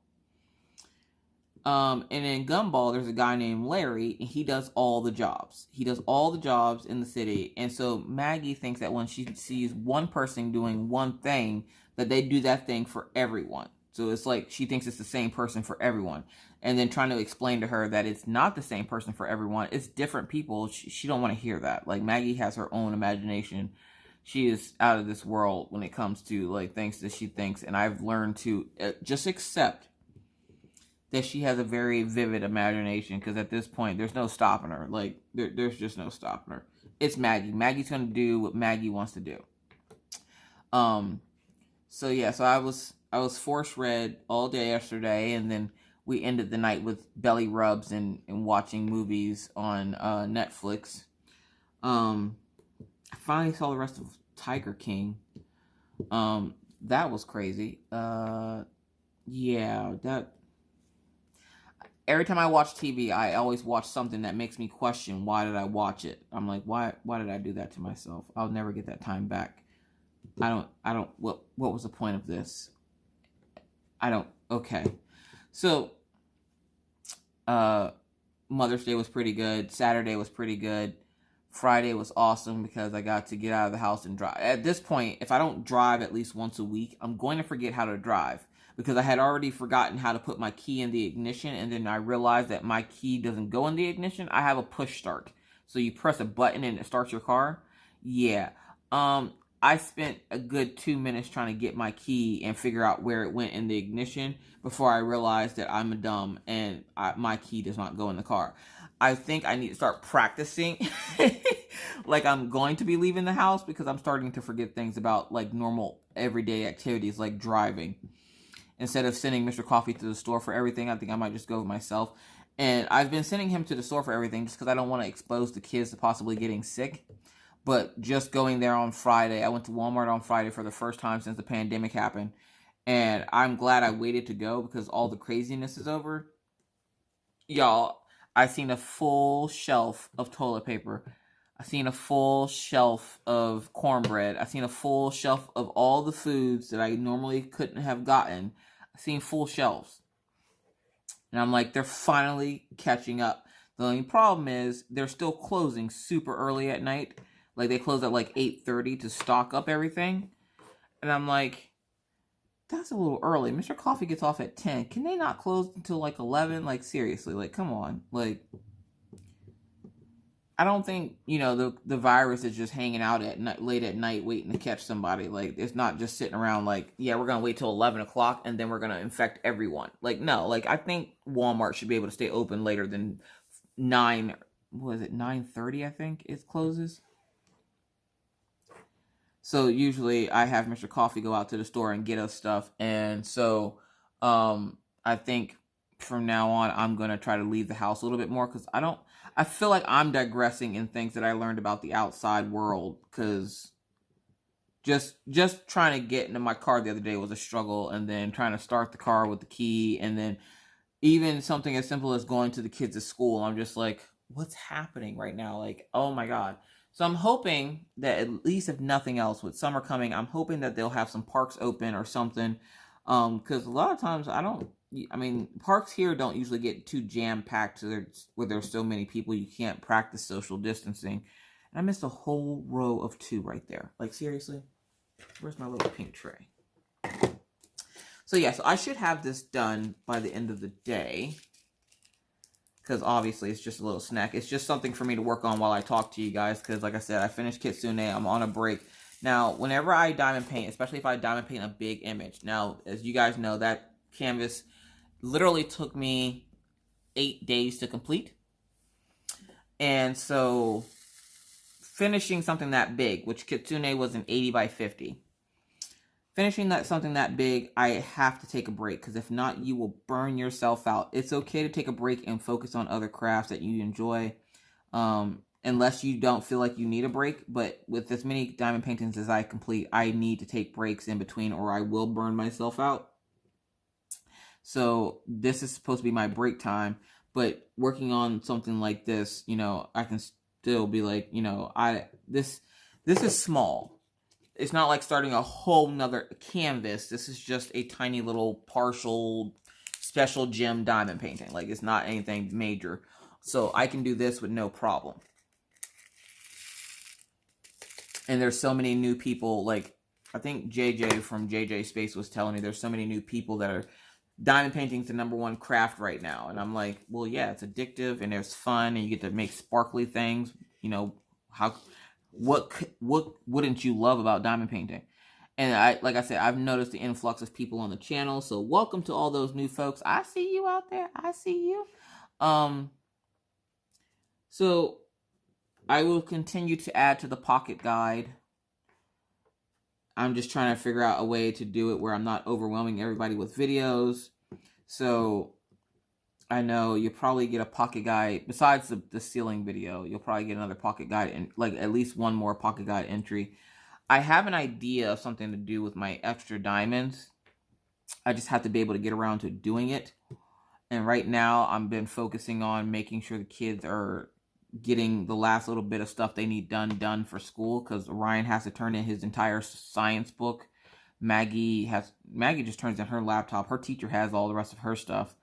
And in Gumball, there's a guy named Larry, and he does all the jobs. He does all the jobs in the city. And so Maggie thinks that when she sees one person doing one thing, that they do that thing for everyone. So it's like she thinks it's the same person for everyone. And then trying to explain to her that it's not the same person for everyone. It's different people. She don't want to hear that. Like, Maggie has her own imagination. She is out of this world when it comes to, like, things that she thinks. And I've learned to just accept that she has a very vivid imagination, because at this point, there's no stopping her. Like, there's just no stopping her. It's Maggie. Maggie's going to do what Maggie wants to do. So yeah, so I was force read all day yesterday, and then we ended the night with belly rubs and watching movies on Netflix. I finally saw the rest of Tiger King. That was crazy. Yeah, that... Every time I watch TV, I always watch something that makes me question, why did I watch it? I'm like, why did I do that to myself? I'll never get that time back. What was the point of this? Okay. So, Mother's Day was pretty good. Saturday was pretty good. Friday was awesome because I got to get out of the house and drive. At this point, if I don't drive at least once a week, I'm going to forget how to drive, because I had already forgotten how to put my key in the ignition, and then I realized that my key doesn't go in the ignition. I have a push start. So you press a button and it starts your car. Yeah. I spent a good 2 minutes trying to get my key and figure out where it went in the ignition before I realized that I'm a dumb and my key does not go in the car. I think I need to start practicing like I'm going to be leaving the house, because I'm starting to forget things about, like, normal everyday activities like driving. Instead of sending Mr. Coffee to the store for everything, I think I might just go myself. And I've been sending him to the store for everything just because I don't want to expose the kids to possibly getting sick. But just going there on Friday, I went to Walmart on Friday for the first time since the pandemic happened. And I'm glad I waited to go, because all the craziness is over. Y'all, I seen a full shelf of toilet paper. I seen a full shelf of cornbread. I seen a full shelf of all the foods that I normally couldn't have gotten. I seen full shelves. And I'm like, they're finally catching up. The only problem is they're still closing super early at night. Like, they close at like 8:30 to stock up everything. And I'm like, that's a little early. Mr. Coffee gets off at 10. Can they not close until like 11? Like, seriously, like, come on. Like, I don't think, the virus is just hanging out at night, late at night waiting to catch somebody. Like, it's not just sitting around like, yeah, we're going to wait till 11 o'clock and then we're going to infect everyone. Like, no. Like, I think Walmart should be able to stay open later than 9:30, I think it closes. So usually I have Mr. Coffee go out to the store and get us stuff. And so I think from now on, I'm going to try to leave the house a little bit more, because I feel like I'm digressing in things that I learned about the outside world, because just trying to get into my car the other day was a struggle, and then trying to start the car with the key, and then even something as simple as going to the kids' school. I'm just like, what's happening right now? Like, oh my God. So I'm hoping that, at least if nothing else, with summer coming, I'm hoping that they'll have some parks open or something. Because a lot of times parks here don't usually get too jam-packed where there's so many people you can't practice social distancing. And I missed a whole row of 2 right there. Like, seriously? Where's my little pink tray? So yeah, so I should have this done by the end of the day. Because obviously it's just a little snack. It's just something for me to work on while I talk to you guys. Because like I said, I finished Kitsune. I'm on a break. Now, whenever I diamond paint, especially if I diamond paint a big image. Now, as you guys know, that canvas literally took me 8 days to complete. And so finishing something that big, which Kitsune was an 80 by 50. Finishing something that big, I have to take a break, because if not, you will burn yourself out. It's okay to take a break and focus on other crafts that you enjoy, unless you don't feel like you need a break. But with as many diamond paintings as I complete, I need to take breaks in between, or I will burn myself out. So this is supposed to be my break time, but working on something like this, you know, I can still be like, you know, this is small. It's not like starting a whole nother canvas. This is just a tiny little partial special gem diamond painting. Like, it's not anything major. So I can do this with no problem. And there's so many new people. Like, I think JJ from JJ Space was telling me there's so many new people that are diamond painting's the #1 craft right now. And I'm like, well, yeah, it's addictive and there's fun and you get to make sparkly things. You know, what wouldn't you love about diamond painting? And like I said, I've noticed the influx of people on the channel. So welcome to all those new folks. I see you out there. I see you. So I will continue to add to the pocket guide. I'm just trying to figure out a way to do it where I'm not overwhelming everybody with videos. So I know you'll probably get a pocket guide. Besides the ceiling video, you'll probably get another pocket guide, and like at least one more pocket guide entry. I have an idea of something to do with my extra diamonds. I just have to be able to get around to doing it. And right now, I've been focusing on making sure the kids are getting the last little bit of stuff they need done for school, because Ryan has to turn in his entire science book. Maggie just turns in her laptop. Her teacher has all the rest of her stuff.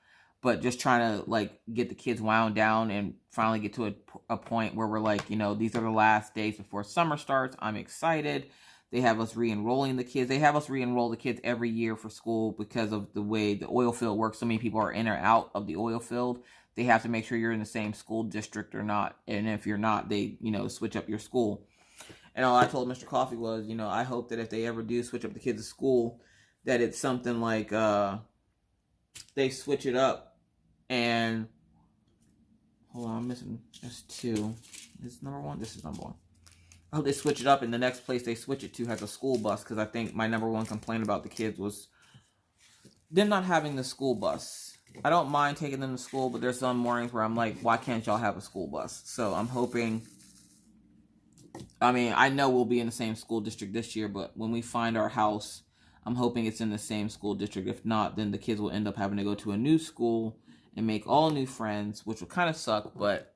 But just trying to, like, get the kids wound down and finally get to a point where we're like, you know, these are the last days before summer starts. I'm excited. They have us re-enrolling the kids. They have us re-enroll the kids every year for school because of the way the oil field works. So many people are in or out of the oil field. They have to make sure you're in the same school district or not. And if you're not, they, you know, switch up your school. And all I told Mr. Coffee was, you know, I hope that if they ever do switch up the kids' school, that it's something like they switch it up. And hold on, I'm missing just 2. This is #1. This is #1. I hope they switch it up, and the next place they switch it to has a school bus, because I think my #1 complaint about the kids was them not having the school bus. I don't mind taking them to school, but there's some mornings where I'm like, why can't y'all have a school bus? So I'm hoping, I mean, I know we'll be in the same school district this year, but when we find our house, I'm hoping it's in the same school district. If not, then the kids will end up having to go to a new school and make all new friends, which will kind of suck, but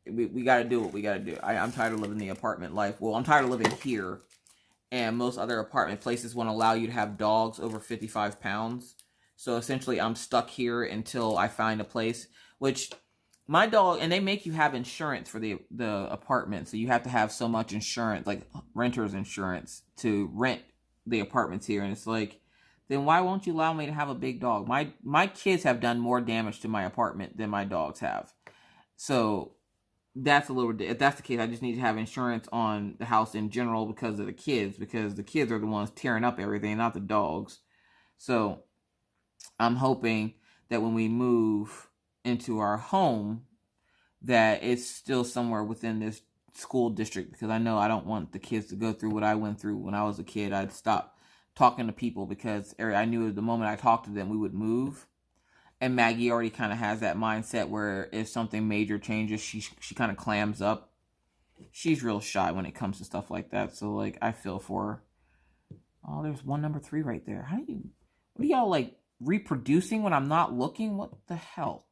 we got to do what we got to do. I'm tired of living the apartment life. Well, I'm tired of living here, and most other apartment places won't allow you to have dogs over 55 pounds. So essentially, I'm stuck here until I find a place, which my dog, and they make you have insurance for the apartment. So you have to have so much insurance, like renter's insurance, to rent the apartments here. And it's like, then why won't you allow me to have a big dog? My kids have done more damage to my apartment than my dogs have. So that's a little, if that's the case, I just need to have insurance on the house in general because of the kids, because the kids are the ones tearing up everything, not the dogs. So I'm hoping that when we move into our home, that it's still somewhere within this school district, because I know I don't want the kids to go through what I went through when I was a kid. I'd stop talking to people because I knew the moment I talked to them, we would move. And Maggie already kind of has that mindset where if something major changes, she kind of clams up. She's real shy when it comes to stuff like that. So, like, I feel for her. Oh, there's one #3 right there. What are y'all, like, reproducing when I'm not looking? What the hell?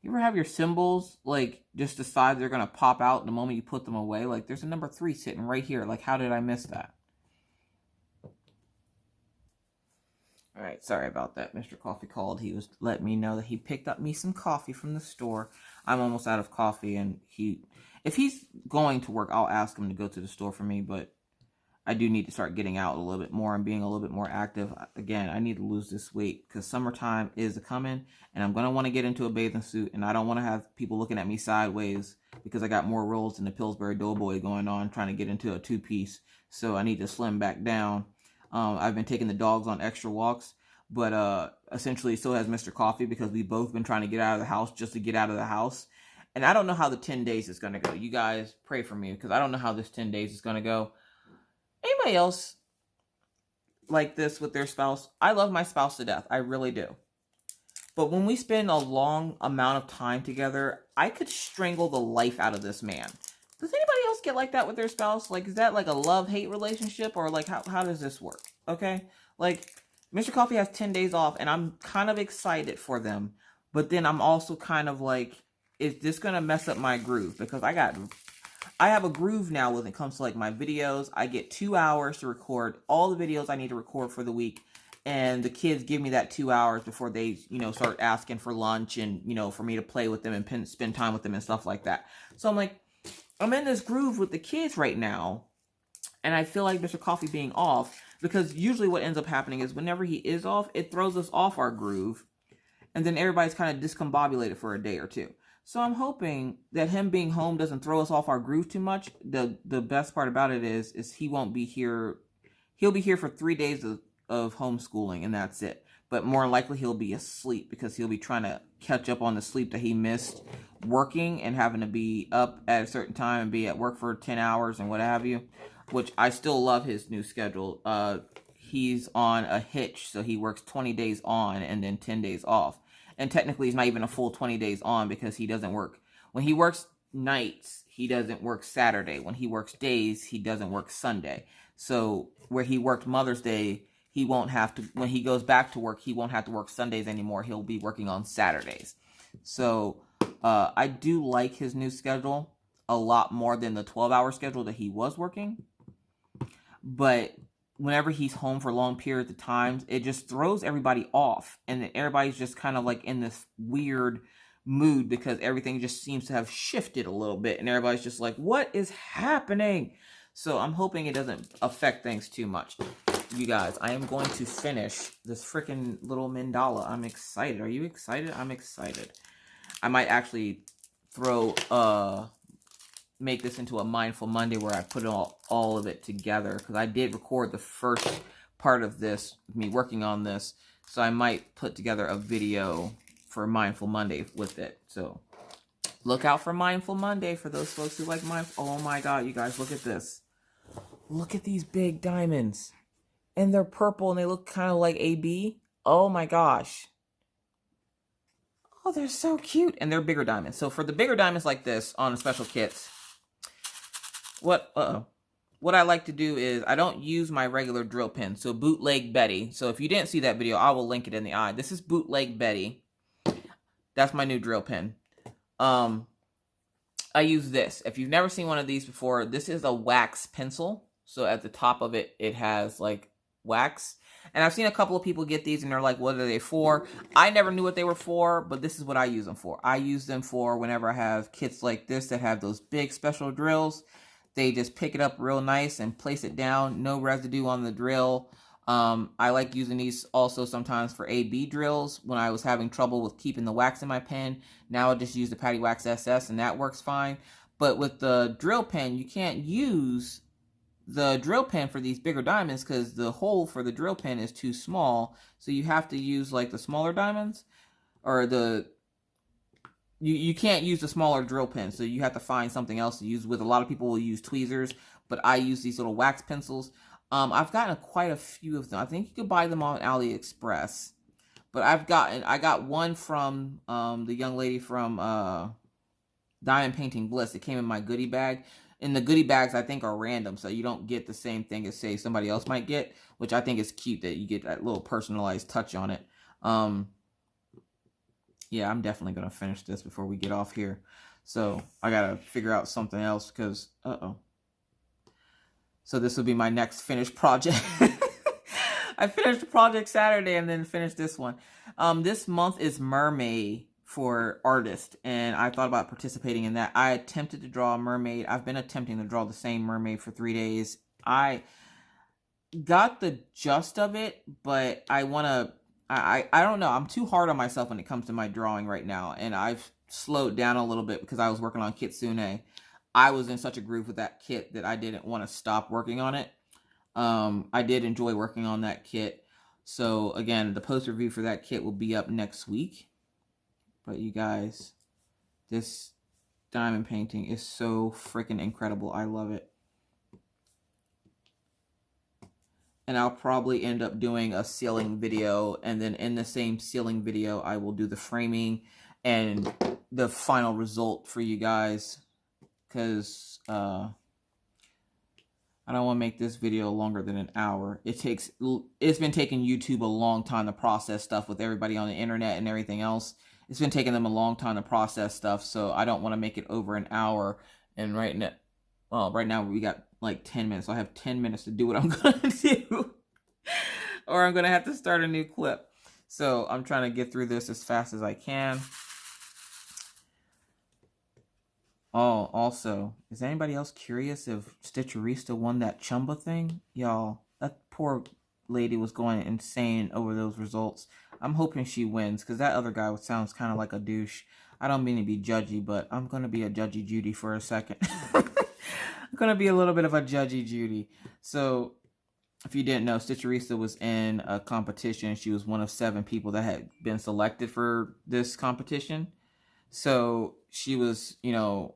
You ever have your symbols, like, just decide they're going to pop out the moment you put them away? Like, there's a #3 sitting right here. Like, how did I miss that? All right, sorry about that. Mr. Coffee called. He was letting me know that he picked up me some coffee from the store. I'm almost out of coffee, and if he's going to work, I'll ask him to go to the store for me, but I do need to start getting out a little bit more and being a little bit more active. Again, I need to lose this weight because summertime is coming, and I'm going to want to get into a bathing suit, and I don't want to have people looking at me sideways because I got more rolls than the Pillsbury Doughboy going on trying to get into a two-piece, so I need to slim back down. I've been taking the dogs on extra walks, but essentially so has Mr. Coffee because we've both been trying to get out of the house just to get out of the house. And I don't know how the 10 days is going to go. You guys pray for me because I don't know how this 10 days is going to go. Anybody else like this with their spouse? I love my spouse to death. I really do. But when we spend a long amount of time together, I could strangle the life out of this man. Does anybody else get like that with their spouse? Like, is that like a love-hate relationship? Or like, how does this work? Okay? Like, Mr. Coffee has 10 days off, and I'm kind of excited for them. But then I'm also kind of like, is this going to mess up my groove? Because I have a groove now when it comes to like my videos. I get 2 hours to record all the videos I need to record for the week. And the kids give me that 2 hours before they, start asking for lunch and, for me to play with them and spend time with them and stuff like that. So I'm like, I'm in this groove with the kids right now. And I feel like Mr. Coffee being off, because usually what ends up happening is whenever he is off, it throws us off our groove. And then everybody's kind of discombobulated for a day or two. So I'm hoping that him being home doesn't throw us off our groove too much. The best part about it is he won't be here. He'll be here for 3 days of homeschooling, and that's it. But more likely he'll be asleep because he'll be trying to catch up on the sleep that he missed working and having to be up at a certain time and be at work for 10 hours and what have you, which I still love his new schedule. He's on a hitch, so he works 20 days on and then 10 days off. And technically, it's not even a full 20 days on because he doesn't work. When he works nights, he doesn't work Saturday. When he works days, he doesn't work Sunday. So where he worked Mother's Day, he won't have to, when he goes back to work, he won't have to work Sundays anymore. He'll be working on Saturdays. So I do like his new schedule a lot more than the 12-hour schedule that he was working. But whenever he's home for long periods of times, it just throws everybody off. And then everybody's just kind of like in this weird mood because everything just seems to have shifted a little bit. And everybody's just like, what is happening? So I'm hoping it doesn't affect things too much. You guys, I am going to finish this freaking little mandala. I'm excited. Are you excited? I'm excited. I might actually make this into a Mindful Monday where I put all of it together, because I did record the first part of this, me working on this, so I might put together a video for Mindful Monday with it. So look out for Mindful Monday for those folks who like Mindful. Oh my god, you guys, look at this. Look at these big diamonds. And they're purple and they look kind of like AB. Oh my gosh. Oh, they're so cute. And they're bigger diamonds. So for the bigger diamonds like this on special kits, what I like to do is I don't use my regular drill pin. So Bootleg Betty. So if you didn't see that video, I will link it in the eye. This is Bootleg Betty. That's my new drill pin. I use this. If you've never seen one of these before, this is a wax pencil. So at the top of it, it has like wax. And I've seen a couple of people get these and they're like, what are they for? I never knew what they were for, but this is what I use them for. I use them for whenever I have kits like this that have those big special drills. They just pick it up real nice and place it down. No residue on the drill. I like using these also sometimes for AB drills when I was having trouble with keeping the wax in my pen. Now I just use the Patty Wax SS and that works fine. But with the drill pen, you can't use the drill pen for these bigger diamonds because the hole for the drill pen is too small. So you have to use like the smaller diamonds, or you can't use the smaller drill pen. So you have to find something else to use with. A lot of people will use tweezers, but I use these little wax pencils. I've gotten quite a few of them. I think you could buy them on AliExpress, but I got one from the young lady from Diamond Painting Bliss. It came in my goodie bag. And the goodie bags, I think, are random, so you don't get the same thing as, say, somebody else might get, which I think is cute that you get that little personalized touch on it. Yeah, I'm definitely going to finish this before we get off here. So I got to figure out something else because, So this will be my next finished project. I finished the project Saturday and then finished this one. This month is Mermaid for artists, and I thought about participating in that. I attempted to draw a mermaid. I've been attempting to draw the same mermaid for 3 days. I got the gist of it, but I don't know. I'm too hard on myself when it comes to my drawing right now, and I've slowed down a little bit because I was working on Kitsune. I was in such a groove with that kit that I didn't want to stop working on it. I did enjoy working on that kit. So again, the post review for that kit will be up next week. But you guys, this diamond painting is so freaking incredible. I love it. And I'll probably end up doing a sealing video, and then in the same sealing video, I will do the framing and the final result for you guys, because I don't want to make this video longer than an hour. It's been taking YouTube a long time to process stuff with everybody on the internet and everything else. It's been taking them a long time to process stuff, so I don't want to make it over an hour. And right now we got like 10 minutes. So I have 10 minutes to do what I'm going to do. Or I'm going to have to start a new clip. So I'm trying to get through this as fast as I can. Oh, also, is anybody else curious if Stitcherista won that Chumba thing? Y'all, that poor lady was going insane over those results. I'm hoping she wins, because that other guy sounds kind of like a douche. I don't mean to be judgy, but I'm going to be a judgy Judy for a second. I'm going to be a little bit of a judgy Judy. So, if you didn't know, Stitcherista was in a competition. She was one of 7 people that had been selected for this competition. So, she was, you know,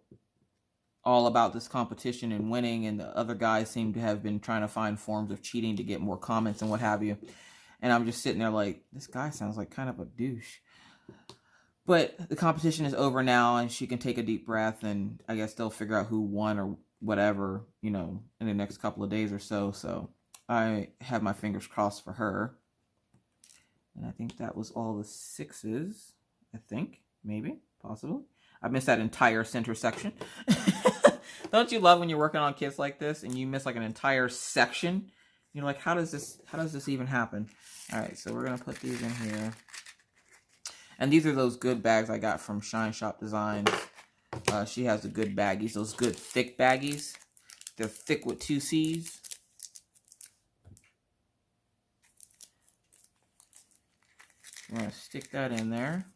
all about this competition and winning, and the other guys seem to have been trying to find forms of cheating to get more comments and what have you. And I'm just sitting there like, this guy sounds like kind of a douche. But the competition is over now, and she can take a deep breath, and I guess they'll figure out who won or whatever, you know, in the next couple of days or so. So I have my fingers crossed for her. And I think that was all the 6s. I think, maybe, possibly. I missed that entire center section. Don't you love when you're working on kits like this and you miss like an entire section? You're like, how does this even happen? All right, so we're gonna put these in here. And these are those good bags I got from Shine Shop Designs. She has the good baggies, those good thick baggies. They're thick with 2 C's. I'm gonna stick that in there.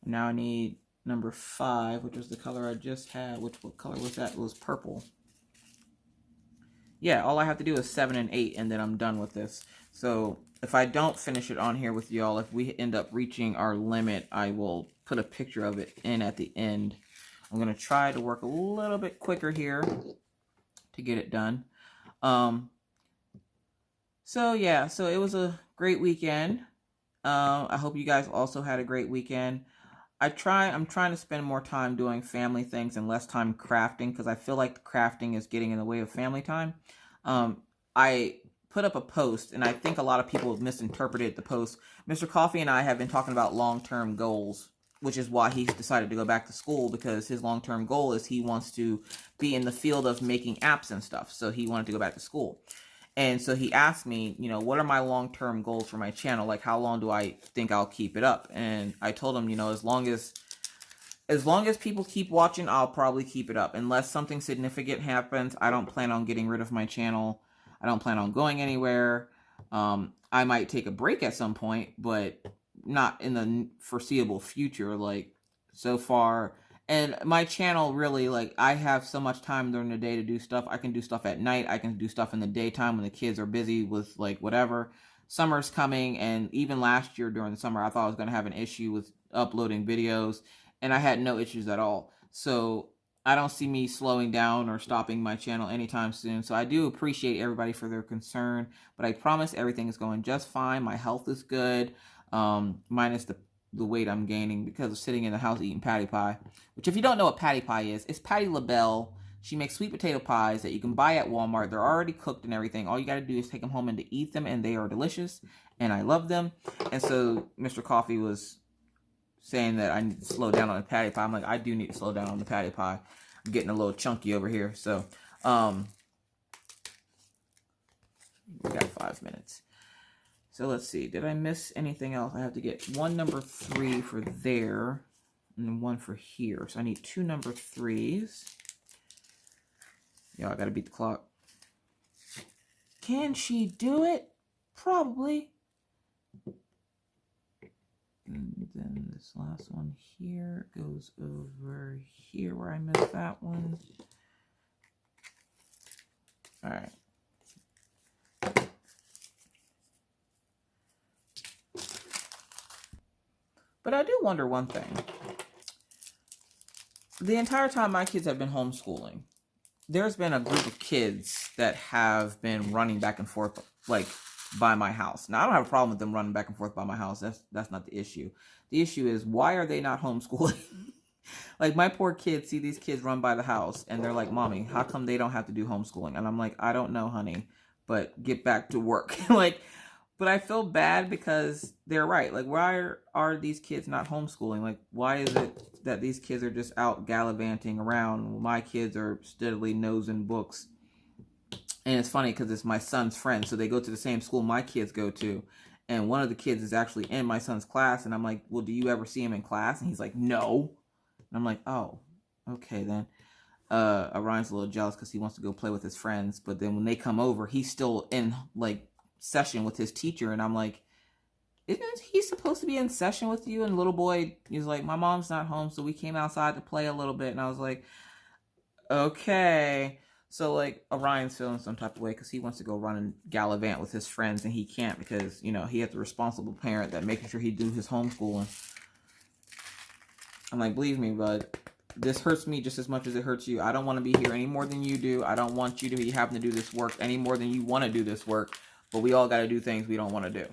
Now I need number 5, which was the color I just had. What color was that? It was purple. Yeah, all I have to do is 7 and 8, and then I'm done with this. So if I don't finish it on here with y'all, if we end up reaching our limit, I will put a picture of it in at the end. I'm going to try to work a little bit quicker here to get it done. So yeah, so it was a great weekend. I hope you guys also had a great weekend. I'm trying to spend more time doing family things and less time crafting, because I feel like the crafting is getting in the way of family time. I put up a post, and I think a lot of people have misinterpreted the post. Mr. Coffee and I have been talking about long-term goals, which is why he's decided to go back to school, because his long-term goal is he wants to be in the field of making apps and stuff. So he wanted to go back to school. And so he asked me, you know, what are my long-term goals for my channel? Like, how long do I think I'll keep it up? And I told him, you know, as long as people keep watching, I'll probably keep it up. Unless something significant happens, I don't plan on getting rid of my channel. I don't plan on going anywhere. I might take a break at some point, but not in the foreseeable future. Like, so far. And my channel really, like, I have so much time during the day to do stuff. I can do stuff at night. I can do stuff in the daytime when the kids are busy with, like, whatever. Summer's coming, and even last year during the summer, I thought I was going to have an issue with uploading videos, and I had no issues at all. So I don't see me slowing down or stopping my channel anytime soon. So I do appreciate everybody for their concern, but I promise everything is going just fine. My health is good, minus the weight I'm gaining because of sitting in the house eating patty pie. Which, if you don't know what patty pie is, it's Patty LaBelle. She makes sweet potato pies that you can buy at Walmart. They're already cooked and everything. All you got to do is take them home and to eat them, and they are delicious, and I love them. And so Mr. Coffee was saying that I need to slow down on the patty pie. I'm like, I do need to slow down on the patty pie. I'm getting a little chunky over here. So we got 5 minutes. So let's see. Did I miss anything else? I have to get one number 3 for there and one for here. So I need 2 number 3s. Yeah, I got to beat the clock. Can she do it? Probably. And then this last one here goes over here where I missed that one. All right. But I do wonder one thing. The entire time my kids have been homeschooling, there's been a group of kids that have been running back and forth, like, by my house. Now, I don't have a problem with them running back and forth by my house. That's not the issue. The issue is, why are they not homeschooling? Like, my poor kids see these kids run by the house, and they're like, Mommy, how come they don't have to do homeschooling? And I'm like, I don't know, honey, but get back to work. Like, but I feel bad because they're right. Like, why are these kids not homeschooling? Like, why is it that these kids are just out gallivanting around? My kids are steadily nosing books. And it's funny because it's my son's friend. So they go to the same school my kids go to. And one of the kids is actually in my son's class. And I'm like, well, do you ever see him in class? And he's like, no. And I'm like, oh, okay then. Orion's a little jealous because he wants to go play with his friends. But then when they come over, he's still in, like, session with his teacher. And I'm like, isn't he supposed to be in session with you? And the little boy, he's like, my mom's not home, so we came outside to play a little bit. And I was like, okay. So, like, Orion's feeling some type of way because he wants to go run and gallivant with his friends, and he can't because, you know, he has the responsible parent that making sure he do his homeschooling. I'm like, believe me, bud, this hurts me just as much as it hurts you. I don't want to be here any more than you do. I don't want you to be having to do this work any more than you want to do this work. But we all got to do things we don't want to do.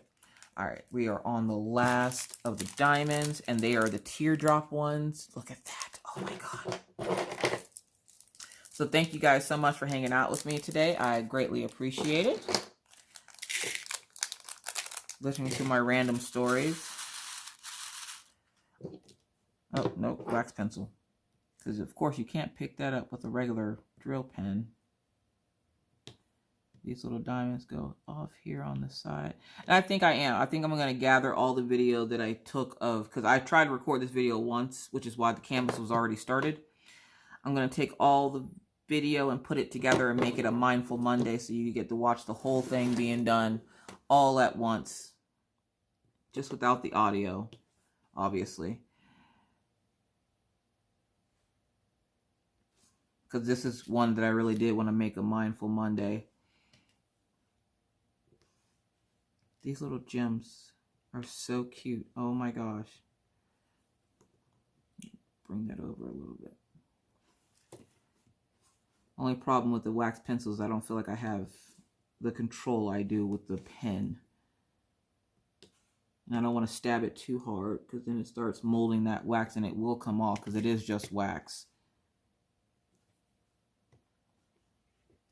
All right, we are on the last of the diamonds, and they are the teardrop ones. Look at that. Oh, my God. So thank you guys so much for hanging out with me today. I greatly appreciate it. Listening to my random stories. Oh, no, wax pencil. Because, of course, you can't pick that up with a regular drill pen. These little diamonds go off here on the side. And I think I'm going to gather all the video that I took of, because I tried to record this video once, which is why the canvas was already started. I'm going to take all the video and put it together and make it a Mindful Monday so you get to watch the whole thing being done all at once. Just without the audio, obviously. Because this is one that I really did want to make a Mindful Monday. These little gems are so cute. Oh my gosh. Bring that over a little bit. Only problem with the wax pencils, I don't feel like I have the control I do with the pen. And I don't want to stab it too hard because then it starts molding that wax and it will come off because it is just wax.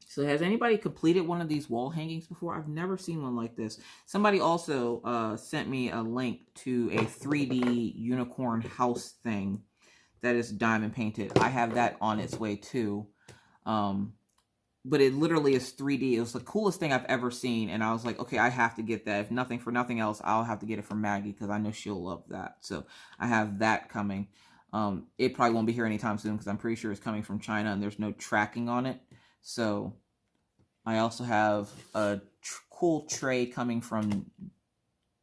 So has anybody completed one of these wall hangings before? I've never seen one like this. Somebody also sent me a link to a 3D unicorn house thing that is diamond painted. I have that on its way too. But it literally is 3D. It was the coolest thing I've ever seen. And I was like, okay, I have to get that. If nothing for nothing else, I'll have to get it from Maggie because I know she'll love that. So I have that coming. It probably won't be here anytime soon because I'm pretty sure it's coming from China and there's no tracking on it. So I also have a cool tray coming from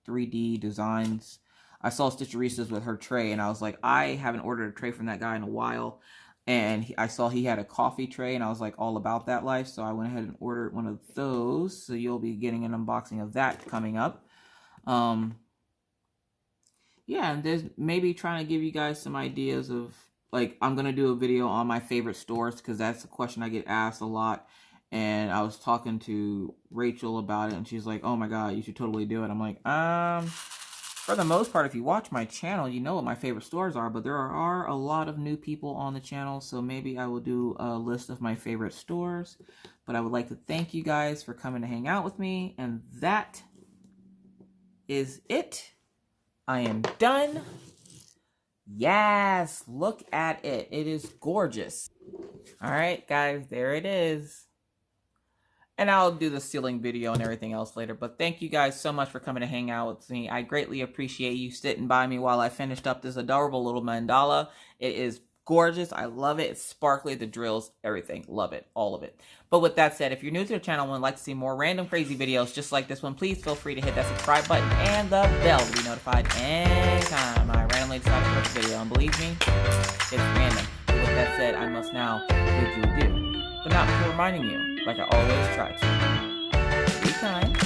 3D Designs. I saw Stitcheristas with her tray, and I was like, I haven't ordered a tray from that guy in a while. And I saw he had a coffee tray, and I was like, all about that life. So I went ahead and ordered one of those. So you'll be getting an unboxing of that coming up. Yeah, and there's maybe trying to give you guys some ideas of, like, I'm going to do a video on my favorite stores because that's a question I get asked a lot. And I was talking to Rachel about it, and she's like, oh my God, you should totally do it. I'm like, for the most part, if you watch my channel, you know what my favorite stores are, but there are a lot of new people on the channel, so maybe I will do a list of my favorite stores. But I would like to thank you guys for coming to hang out with me, and that is it. I am done. Yes, look at it. It is gorgeous. All right, guys, there it is. And I'll do the ceiling video and everything else later. But thank you guys so much for coming to hang out with me. I greatly appreciate you sitting by me while I finished up this adorable little mandala. It is gorgeous. I love it. It's sparkly, the drills, everything. Love it. All of it. But with that said, if you're new to the channel and would like to see more random crazy videos just like this one, please feel free to hit that subscribe button and the bell to be notified anytime I randomly decide to post a video. And believe me, it's random. But with that said, I must now bid you adieu. But not before reminding you, like I always try to, be kind,